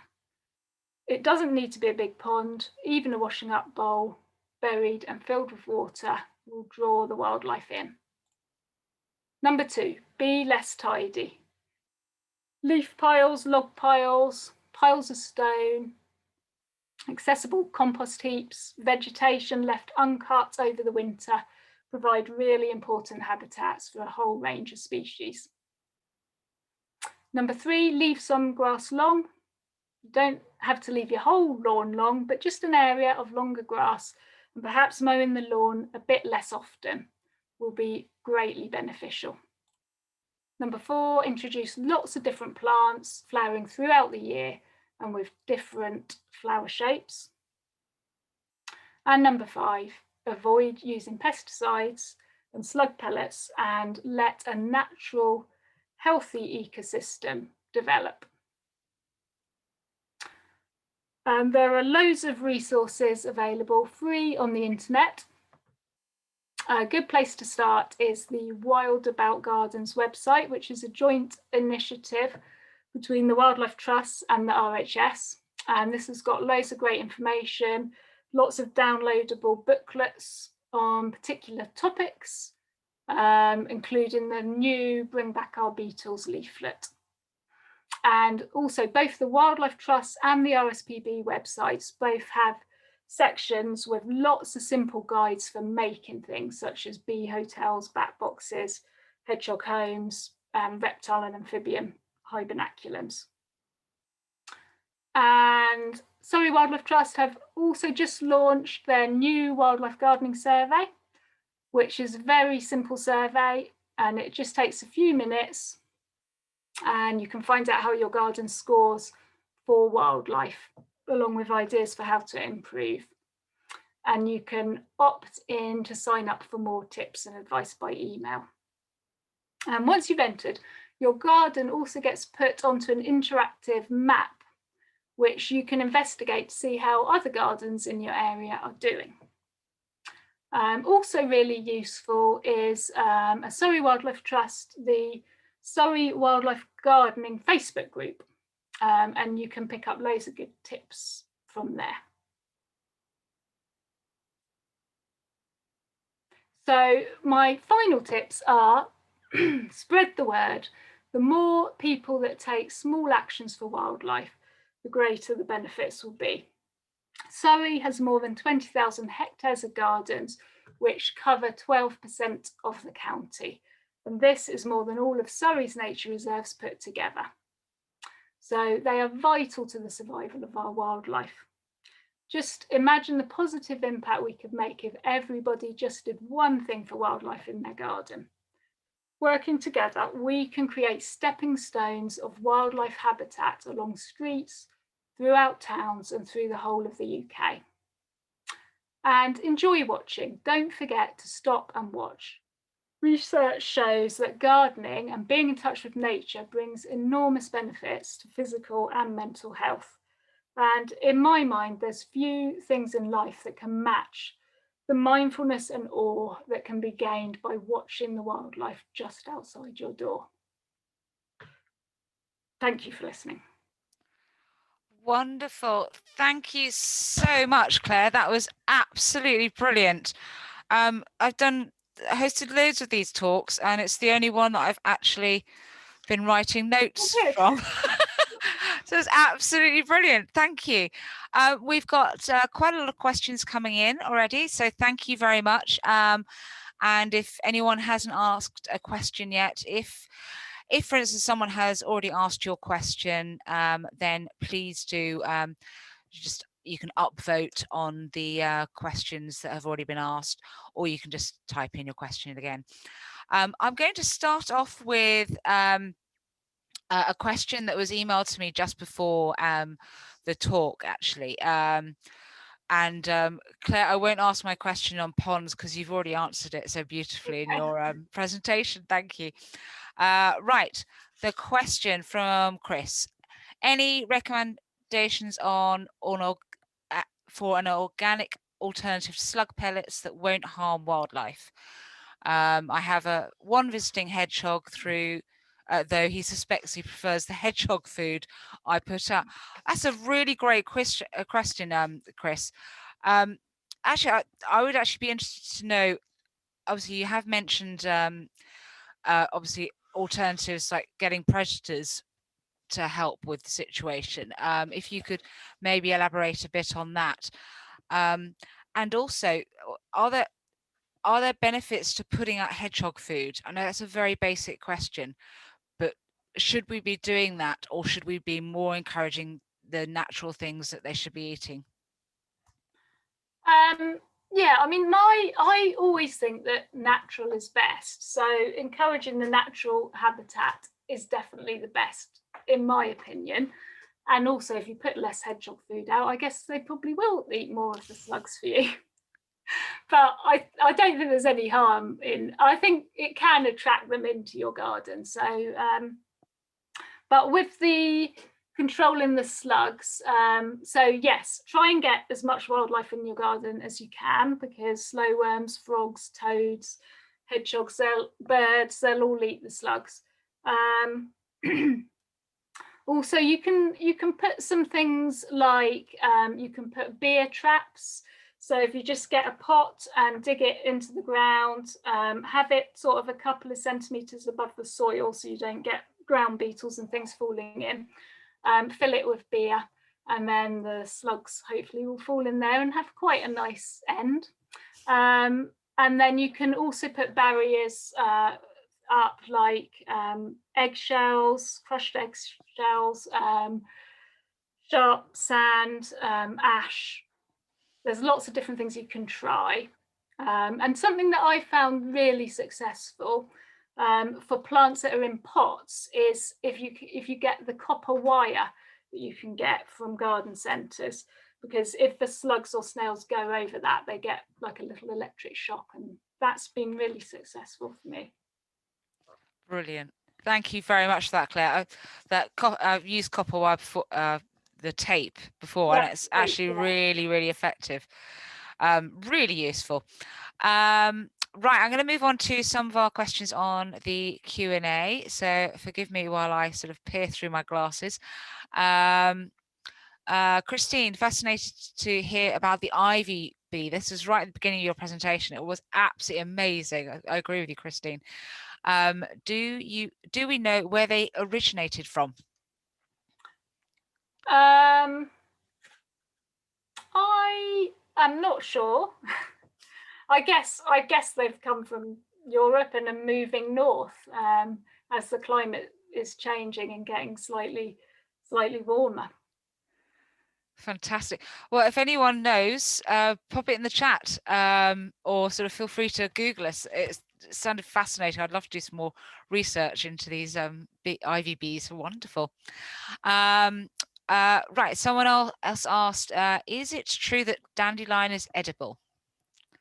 It doesn't need to be a big pond, even a washing up bowl, buried and filled with water, will draw the wildlife in. Number 2, be less tidy. Leaf piles, log piles, piles of stone, accessible compost heaps, vegetation left uncut over the winter provide really important habitats for a whole range of species. Number 3, leave some grass long. You don't have to leave your whole lawn long, but just an area of longer grass, and perhaps mowing the lawn a bit less often will be greatly beneficial. Number 4, introduce lots of different plants flowering throughout the year and with different flower shapes. And number 5, avoid using pesticides and slug pellets and let a natural, healthy ecosystem develop. And there are loads of resources available free on the internet. A good place to start is the Wild About Gardens website, which is a joint initiative between the Wildlife Trust and the RHS. And this has got loads of great information, lots of downloadable booklets on particular topics, including the new Bring Back Our Beetles leaflet. And also both the Wildlife Trust and the RSPB websites both have sections with lots of simple guides for making things such as bee hotels, bat boxes, hedgehog homes, reptile and amphibian hibernaculums. And Surrey Wildlife Trust have also just launched their new wildlife gardening survey, which is a very simple survey, and it just takes a few minutes, and you can find out how your garden scores for wildlife, along with ideas for how to improve. And you can opt in to sign up for more tips and advice by email. And once you've entered, your garden also gets put onto an interactive map, which you can investigate to see how other gardens in your area are doing. Also really useful is a Surrey Wildlife Trust, the Surrey Wildlife Gardening Facebook group, and you can pick up loads of good tips from there. So my final tips are spread the word. The more people that take small actions for wildlife, the greater the benefits will be. Surrey has more than 20,000 hectares of gardens, which cover 12% of the county. And this is more than all of Surrey's nature reserves put together. So they are vital to the survival of our wildlife. Just imagine the positive impact we could make if everybody just did one thing for wildlife in their garden. Working together, we can create stepping stones of wildlife habitat along streets, throughout towns and through the whole of the UK. And enjoy watching. Don't forget to stop and watch. Research shows that gardening and being in touch with nature brings enormous benefits to physical and mental health. And in my mind, there's few things in life that can match the mindfulness and awe that can be gained by watching the wildlife just outside your door. Thank you for listening. Wonderful. Thank you so much, Claire. That was absolutely brilliant. I've hosted loads of these talks, and it's the only one that I've actually been writing notes from. So it's absolutely brilliant. Thank you. We've got quite a lot of questions coming in already, so thank you very much. And if anyone hasn't asked a question yet, if for instance someone has already asked your question, then please do you can upvote on the questions that have already been asked, or you can just type in your question again. I'm going to start off with a question that was emailed to me just before the talk, actually. And Claire, I won't ask my question on ponds because you've already answered it so beautifully in your presentation. Thank you. Right, the question from Chris. Any recommendations for an organic alternative to slug pellets that won't harm wildlife? I have one visiting hedgehog through, though he suspects he prefers the hedgehog food I put out. That's a really great question, Chris. Actually, I would actually be interested to know, obviously you have mentioned obviously alternatives like getting predators to help with the situation. If you could maybe elaborate a bit on that. And also, are there benefits to putting out hedgehog food? I know that's a very basic question, but should we be doing that, or should we be more encouraging the natural things that they should be eating? Yeah, I mean, I always think that natural is best. So encouraging the natural habitat is definitely the best, in my opinion. And also, if you put less hedgehog food out, I guess they probably will eat more of the slugs for you. But I don't think there's any harm in, I think it can attract them into your garden. So, but with the controlling the slugs, so yes, try and get as much wildlife in your garden as you can, because slowworms, frogs, toads, hedgehogs, birds, they'll all eat the slugs. Also, you can put some things like you can put beer traps. So if you just get a pot and dig it into the ground, have it sort of a couple of centimeters above the soil so you don't get ground beetles and things falling in. Fill it with beer, and then the slugs hopefully will fall in there and have quite a nice end. And then you can also put barriers up, like eggshells, crushed eggshells, sharp sand, ash. There's lots of different things you can try. And something that I found really successful for plants that are in pots is if you get the copper wire that you can get from garden centres, because if the slugs or snails go over that, they get like a little electric shock, and that's been really successful for me. Brilliant. Thank you very much for that, Claire. I've used copper wire before, the tape before, and it's actually really, really effective. Really useful. Right, I'm going to move on to some of our questions on the Q&A. So forgive me while I sort of peer through my glasses. Christine, fascinated to hear about the ivy bee. This was right at the beginning of your presentation. It was absolutely amazing. I agree with you, Christine. Do we know where they originated from? I am not sure. I guess they've come from Europe and are moving north as the climate is changing and getting slightly warmer. Fantastic. Well, if anyone knows, pop it in the chat, or sort of feel free to Google us. It sounded fascinating. I'd love to do some more research into these ivy bees. Wonderful. Right, someone else asked, is it true that dandelion is edible?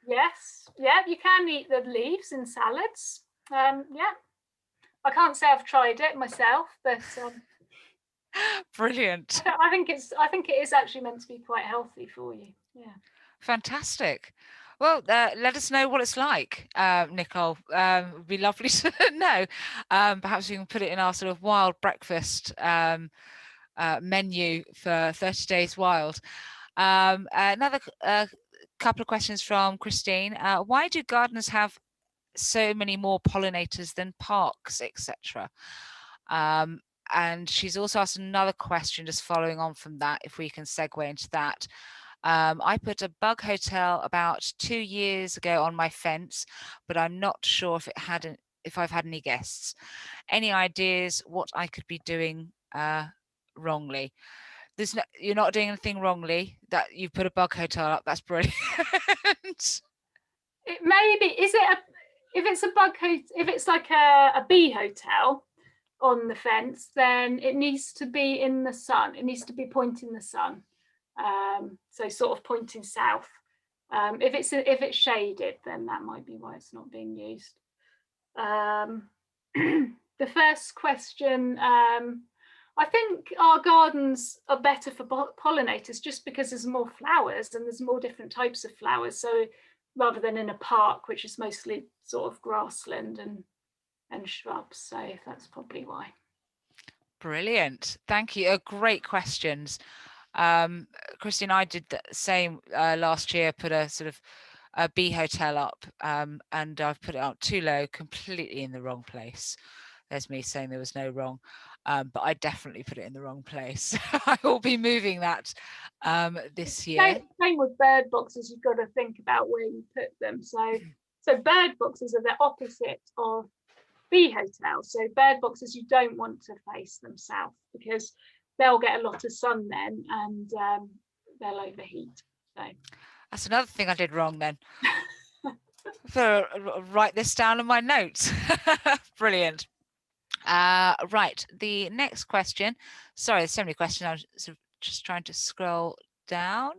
Yes, yeah, you can eat the leaves in salads. Yeah, I can't say I've tried it myself, but brilliant. I think it is actually meant to be quite healthy for you. Yeah. Fantastic. Well, let us know what it's like, Nicole. It would be lovely to know. Perhaps we can put it in our sort of wild breakfast menu for 30 Days Wild. Another couple of questions from Christine. Why do gardeners have so many more pollinators than parks, etc.? And she's also asked another question, just following on from that, if we can segue into that. I put a bug hotel about 2 years ago on my fence, but I'm not sure if I've had any guests. Any ideas what I could be doing wrongly? You're not doing anything wrongly. That you've put a bug hotel up. That's brilliant. It may be. If it's a bug hotel, if it's like a bee hotel on the fence, then it needs to be in the sun. It needs to be pointing the sun. So sort of pointing south. If it's shaded, then that might be why it's not being used. The first question, I think our gardens are better for pollinators just because there's more flowers and there's more different types of flowers. So rather than in a park, which is mostly sort of grassland and shrubs. So that's probably why. Brilliant. Thank you. Great questions. Christine, I did the same last year, put a sort of a bee hotel up, and I've put it up too low, completely in the wrong place. There's me saying there was no wrong, but I definitely put it in the wrong place. I will be moving that this year. Same with bird boxes. You've got to think about where you put them. So bird boxes are the opposite of bee hotels. So bird boxes, you don't want to face them south because they'll get a lot of sun then, and they'll overheat. So that's another thing I did wrong then. So write this down in my notes. Brilliant. Right, the next question. Sorry, there's so many questions. I was sort of just trying to scroll down.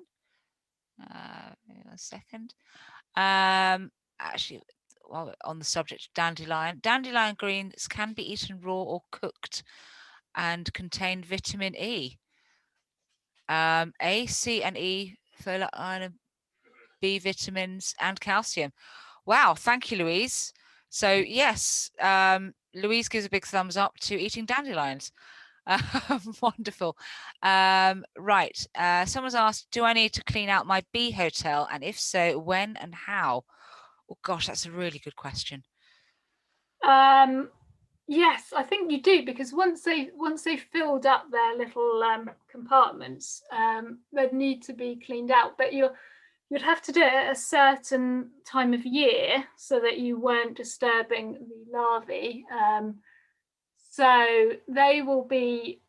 Maybe a second. Actually, while we're on the subject of dandelion greens can be eaten raw or cooked and contain vitamin E. A, C, and E, folate, iron, B vitamins, and calcium. Wow, thank you, Louise. So yes, Louise gives a big thumbs up to eating dandelions. Wonderful. Right. Someone's asked, do I need to clean out my bee hotel? And if so, when and how? Oh gosh, that's a really good question. Yes, I think you do, because once they've filled up their little compartments, they'd need to be cleaned out. But you'd have to do it at a certain time of year so that you weren't disturbing the larvae. So they'll be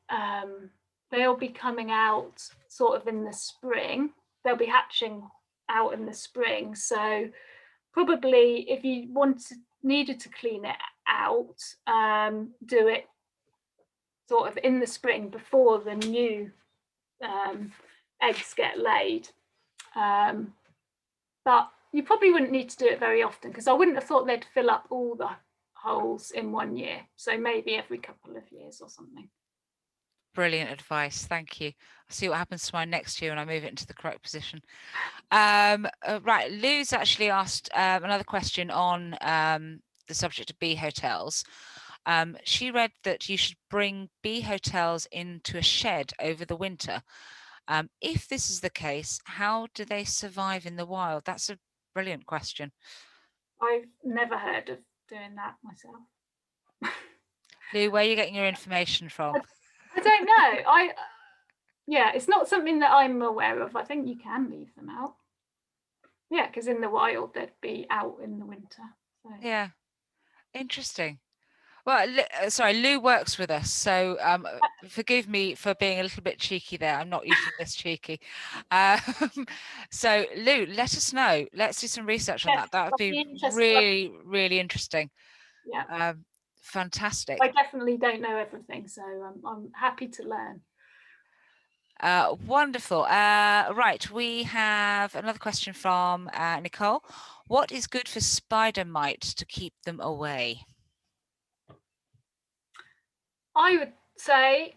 coming out sort of in the spring. They'll be hatching out in the spring. So probably if you needed to clean it out, do it sort of in the spring before the new eggs get laid. But you probably wouldn't need to do it very often, because I wouldn't have thought they'd fill up all the holes in 1 year. So maybe every couple of years or something. Brilliant advice. Thank you. I'll see what happens to mine next year when I move it into the correct position. Right. Lou's actually asked another question on the subject of bee hotels. She read that you should bring bee hotels into a shed over the winter. If this is the case, how do they survive in the wild? That's a brilliant question. I've never heard of doing that myself. Lou, where are you getting your information from? I don't know. Yeah, it's not something that I'm aware of. I think you can leave them out. Yeah, because in the wild they'd be out in the winter. So. Yeah, interesting. Well, sorry, Lou works with us, so forgive me for being a little bit cheeky there. I'm not usually this cheeky. So Lou, let us know. Let's do some research on that. That would be really, really interesting. Yeah. Fantastic. I definitely don't know everything, so I'm happy to learn. Wonderful. Right, we have another question from Nicole. What is good for spider mite to keep them away? I would say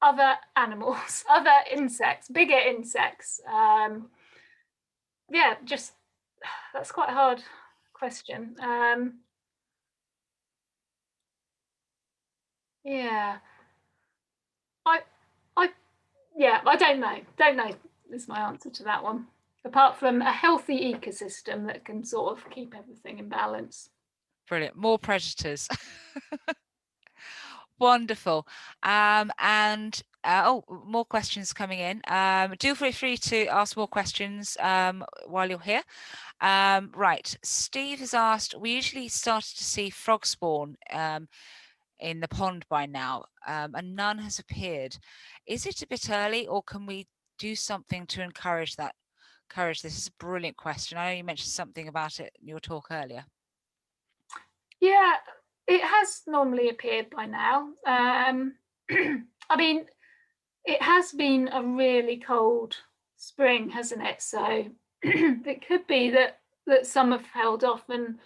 other animals, other insects, bigger insects. Yeah, just that's quite a hard question. Yeah, I don't know. Don't know is my answer to that one. Apart from a healthy ecosystem that can sort of keep everything in balance. Brilliant. More predators. Wonderful. And more questions coming in. Do feel free to ask more questions while you're here. Right, Steve has asked, we usually started to see frog spawn in the pond by now, and none has appeared. Is it a bit early, or can we do something to encourage that? This is a brilliant question. I know you mentioned something about it in your talk earlier. Yeah, it has normally appeared by now. I mean, it has been a really cold spring, hasn't it? So it could be that some have held off, and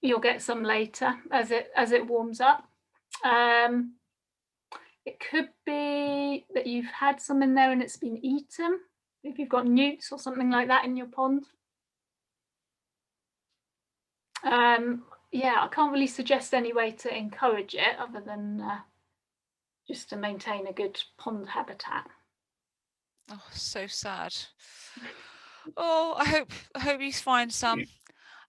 you'll get some later as it warms up. It could be that you've had some in there and it's been eaten, if you've got newts or something like that in your pond. Yeah, I can't really suggest any way to encourage it other than just to maintain a good pond habitat. Oh, so sad. Oh, I hope you find some.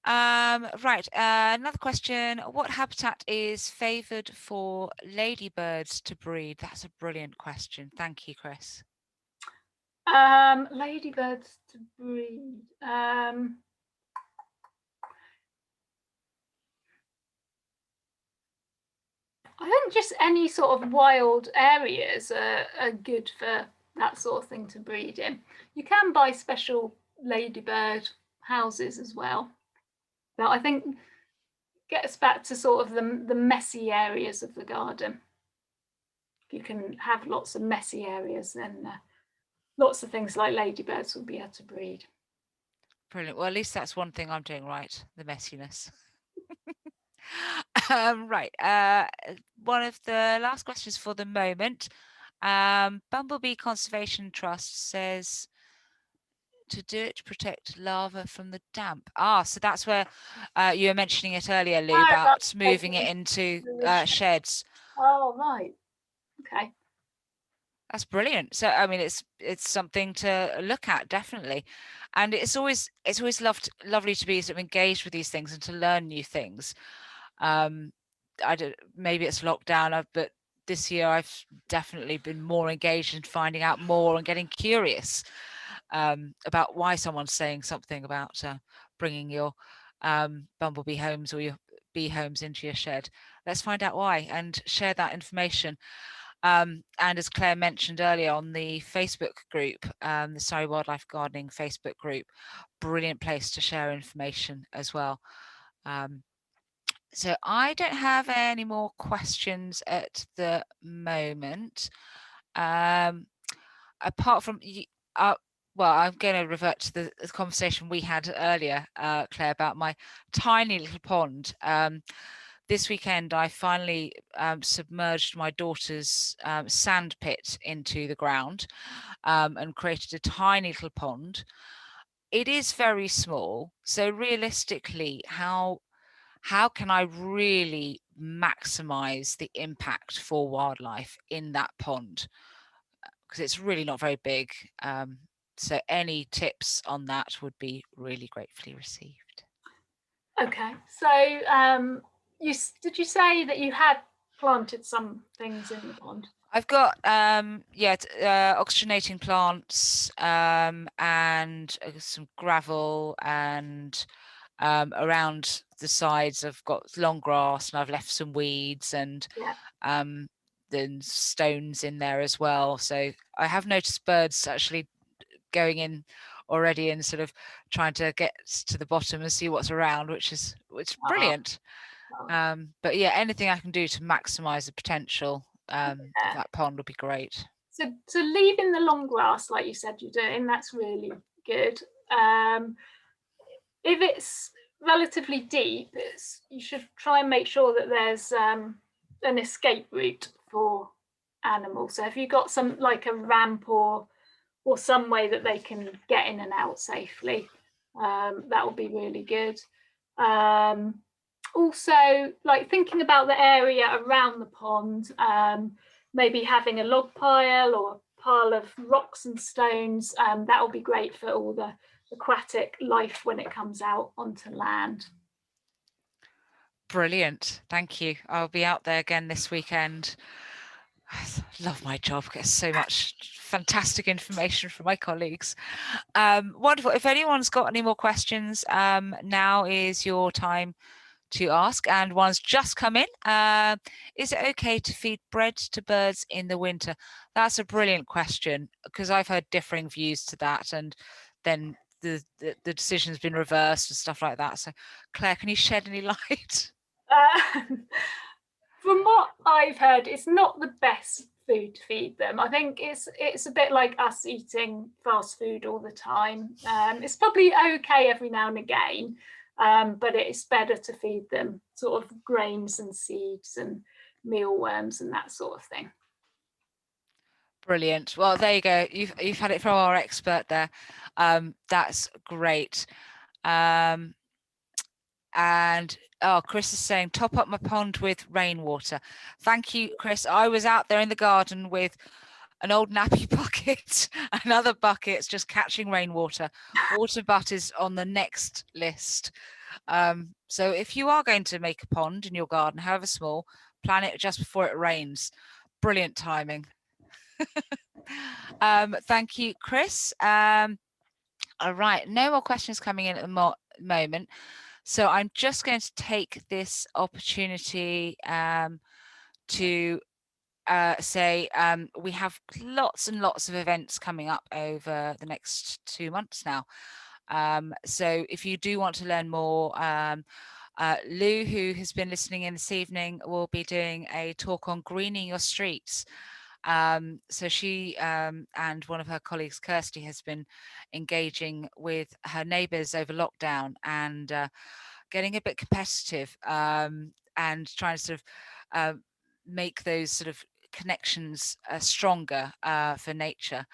Right, another question. What habitat is favoured for ladybirds to breed? That's a brilliant question. Thank you, Chris. Ladybirds to breed. I think just any sort of wild areas are good for that sort of thing to breed in. You can buy special ladybird houses as well. But I think get us back to sort of the messy areas of the garden. If you can have lots of messy areas, then lots of things like ladybirds will be able to breed. Brilliant. Well, at least that's one thing I'm doing right, the messiness. Right. One of the last questions for the moment. Bumblebee Conservation Trust says to do it to protect larvae from the damp. So that's where you were mentioning it earlier, Lou, about moving it into sheds. Oh, right. Okay. That's brilliant. So I mean, it's something to look at, definitely, and it's always lovely to be sort of engaged with these things and to learn new things. I don't, maybe it's lockdown, but this year I've definitely been more engaged in finding out more and getting curious about why someone's saying something about bringing your bumblebee homes or your bee homes into your shed. Let's find out why and share that information. And as Claire mentioned earlier on the Facebook group, the Surrey Wildlife Gardening Facebook group, brilliant place to share information as well. So I don't have any more questions at the moment. Apart from, well, I'm going to revert to the conversation we had earlier, Claire, about my tiny little pond. This weekend, I finally submerged my daughter's sand pit into the ground and created a tiny little pond. It is very small, so realistically, how can I really maximize the impact for wildlife in that pond? Because it's really not very big. So any tips on that would be really gratefully received. Okay. So did you say that you had planted some things in the pond? I've got oxygenating plants and some gravel, and around the sides I've got long grass, and I've left some weeds and then stones in there as well. So I have noticed birds actually going in already and sort of trying to get to the bottom and see what's around, which is brilliant. But yeah, anything I can do to maximize the potential of that pond would be great. So leaving the long grass like you said you're doing, that's really good. If it's relatively deep, you should try and make sure that there's an escape route for animals. So if you've got some like a ramp or some way that they can get in and out safely, that will be really good. Also, like thinking about the area around the pond, maybe having a log pile or a pile of rocks and stones, that will be great for all the aquatic life when it comes out onto land. Brilliant. Thank you. I'll be out there again this weekend. I love my job. Get so much fantastic information from my colleagues. Wonderful. If anyone's got any more questions, now is your time to ask. And one's just come in. Is it okay to feed bread to birds in the winter? That's a brilliant question, because I've heard differing views to that, and then the decision's been reversed and stuff like that. So Claire, can you shed any light? From what I've heard, it's not the best food to feed them. I think it's a bit like us eating fast food all the time. It's probably okay every now and again, but it's better to feed them sort of grains and seeds and mealworms and that sort of thing. Brilliant. Well, there you go. You've had it from our expert there. That's great. And Chris is saying, top up my pond with rainwater. Thank you, Chris. I was out there in the garden with an old nappy bucket and other buckets just catching rainwater. Water butt is on the next list. So if you are going to make a pond in your garden, however small, plan it just before it rains. Brilliant timing. Thank you, Chris. All right, no more questions coming in at the moment. So I'm just going to take this opportunity to say we have lots and lots of events coming up over the next 2 months now. So if you do want to learn more, Lou, who has been listening in this evening, will be doing a talk on greening your streets. So she and one of her colleagues, Kirsty, has been engaging with her neighbours over lockdown and getting a bit competitive and trying to sort of make those sort of connections stronger for nature,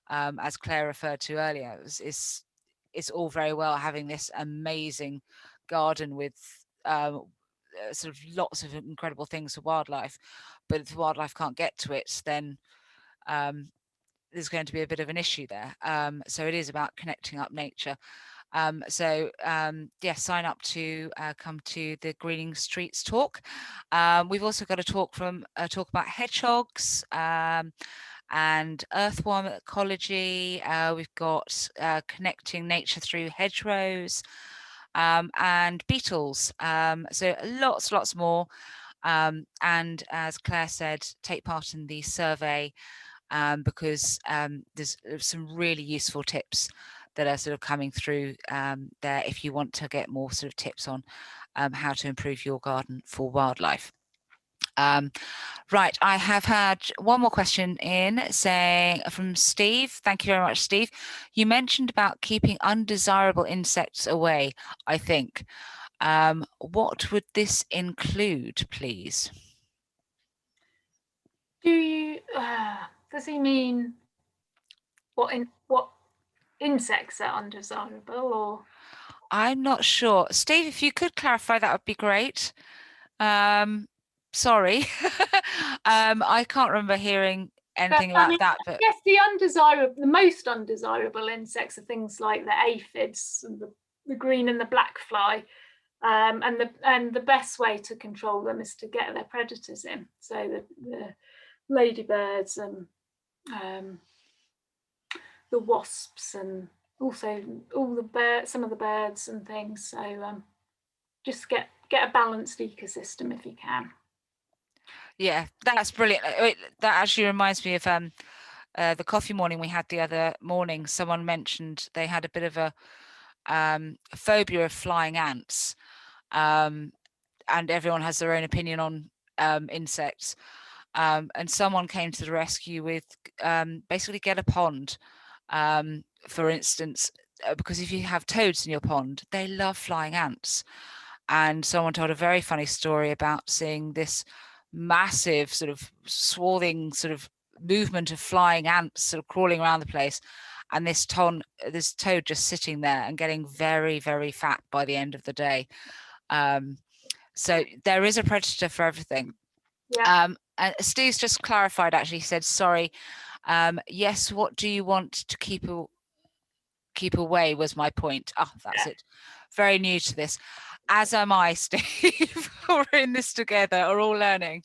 as Claire referred to earlier. It's all very well having this amazing garden with sort of lots of incredible things for wildlife, but if the wildlife can't get to it, then there's going to be a bit of an issue there. So it is about connecting up nature. Sign up to come to the Greening Streets talk. We've also got a talk about hedgehogs and earthworm ecology. We've got connecting nature through hedgerows and beetles. So lots more. And as Claire said, take part in the survey because there's some really useful tips that are sort of coming through there if you want to get more sort of tips on how to improve your garden for wildlife. Right, I have had one more question in saying from Steve. Thank you very much, Steve. You mentioned about keeping undesirable insects away, I think. What would this include, please? Does he mean what insects are undesirable, or? I'm not sure. Steve, if you could clarify, that would be great. Sorry. I can't remember hearing anything about that. But yes, the most undesirable insects are things like the aphids and the green and the black fly. And the best way to control them is to get their predators in. So the ladybirds and the wasps, and also some of the birds and things. So just get a balanced ecosystem if you can. Yeah, that's brilliant. That actually reminds me of the coffee morning we had the other morning. Someone mentioned they had a bit of a phobia of flying ants, and everyone has their own opinion on insects. And someone came to the rescue with basically get a pond, for instance, because if you have toads in your pond, they love flying ants. And someone told a very funny story about seeing this massive sort of swarthing sort of movement of flying ants sort of crawling around the place, and this toad just sitting there and getting very, very fat by the end of the day. So there is a predator for everything. Yeah. And Steve's just clarified, actually, he said, sorry, yes, what do you want to keep away was my point. That's it. Very new to this. As am I, Steve. We're in this together, we're all learning.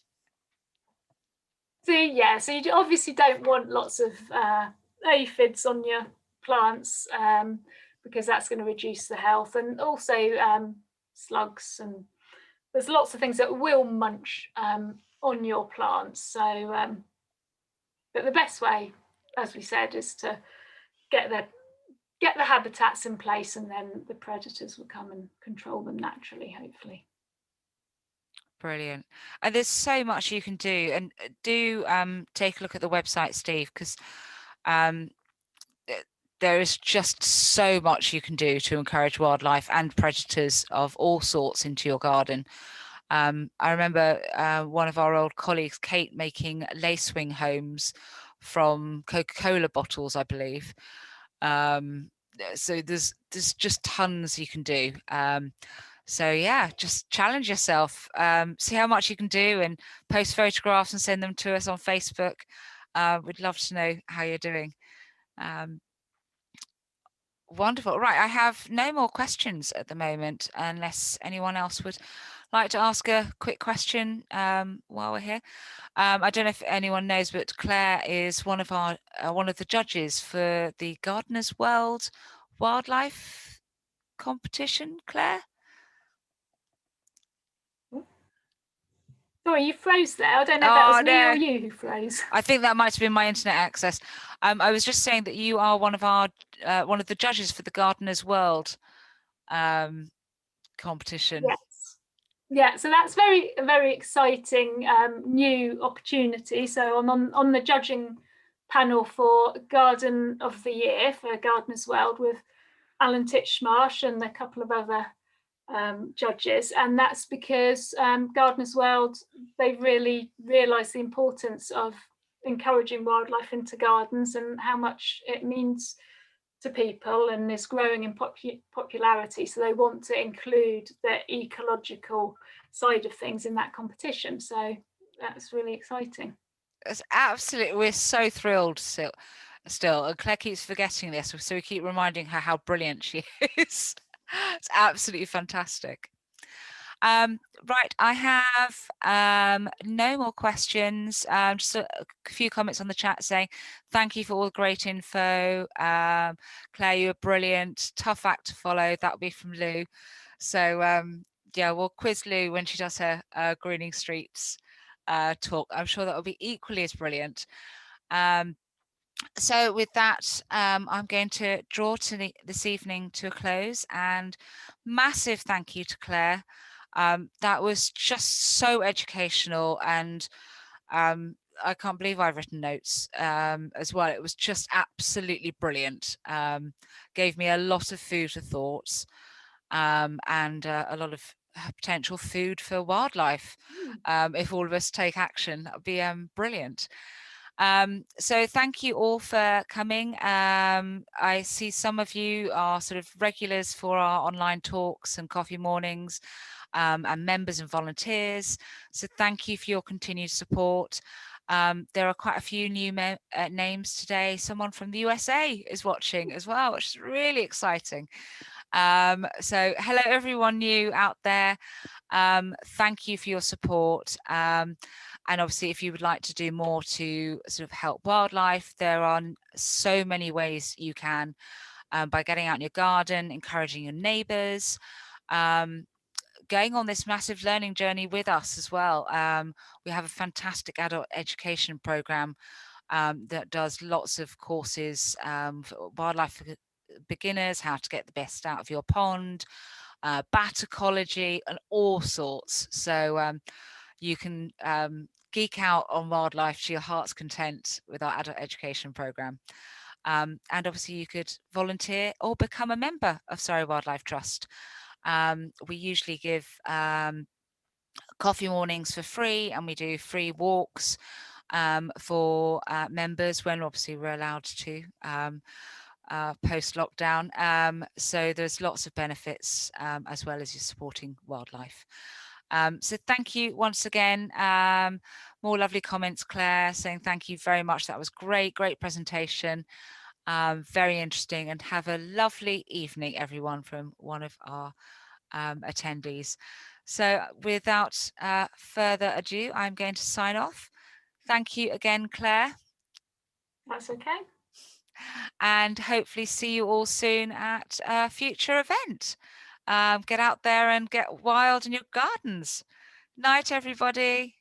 So you obviously don't want lots of aphids on your plants, because that's going to reduce the health, and also slugs, and there's lots of things that will munch on your plants. So but the best way, as we said, is to get the habitats in place, and then the predators will come and control them naturally, hopefully. Brilliant. And there's so much you can do, and do take a look at the website, Steve, because there is just so much you can do to encourage wildlife and predators of all sorts into your garden. I remember one of our old colleagues, Kate, making lacewing homes from Coca-Cola bottles, I believe. So there's just tons you can do. So yeah, just challenge yourself, see how much you can do, and post photographs and send them to us on Facebook. We'd love to know how you're doing. Wonderful. Right, I have no more questions at the moment, unless anyone else would like to ask a quick question while we're here. I don't know if anyone knows, but Claire is one of the judges for the Gardener's World Wildlife competition. Claire? Sorry, you froze there. I don't know if that was me or you who froze. I think that might have been my internet access. I was just saying that you are one of the judges for the Gardener's World competition. Yes. Yeah, so that's a very exciting new opportunity. So I'm on the judging panel for Garden of the Year for Gardener's World with Alan Titchmarsh and a couple of other judges, and that's because Gardener's World, they've really realised the importance of encouraging wildlife into gardens and how much it means to people, and is growing in popularity. So they want to include the ecological side of things in that competition. So that's really exciting. It's absolutely, we're so thrilled still. And Claire keeps forgetting this, so we keep reminding her how brilliant she is. It's absolutely fantastic. Right, I have no more questions. Just a few comments on the chat saying thank you for all the great info. Claire, you were brilliant. Tough act to follow. That'll be from Lou. So yeah, we'll quiz Lou when she does her Greening Streets talk. I'm sure that will be equally as brilliant. So with that, I'm going to draw this evening to a close, and massive thank you to Claire. That was just so educational, and I can't believe I've written notes as well. It was just absolutely brilliant. Gave me a lot of food for thoughts, and a lot of potential food for wildlife. If all of us take action, that would be brilliant. So thank you all for coming. I see some of you are sort of regulars for our online talks and coffee mornings, and members and volunteers. So thank you for your continued support. There are quite a few new names today. Someone from the USA is watching as well, which is really exciting. So hello everyone new out there. Thank you for your support. And obviously, if you would like to do more to sort of help wildlife, there are so many ways you can, by getting out in your garden, encouraging your neighbours, going on this massive learning journey with us as well. We have a fantastic adult education program that does lots of courses for wildlife beginners, how to get the best out of your pond, bat ecology, and all sorts. So you can geek out on wildlife to your heart's content with our adult education program. And obviously you could volunteer or become a member of Surrey Wildlife Trust. We usually give coffee mornings for free, and we do free walks for members when obviously we're allowed to post-lockdown. So there's lots of benefits as well as you're supporting wildlife. So thank you once again. More lovely comments, Claire, saying thank you very much. That was great presentation. Very interesting, and have a lovely evening, everyone, from one of our attendees. So without further ado, I'm going to sign off. Thank you again, Claire. That's okay. And hopefully see you all soon at a future event. Get out there and get wild in your gardens. Night, everybody.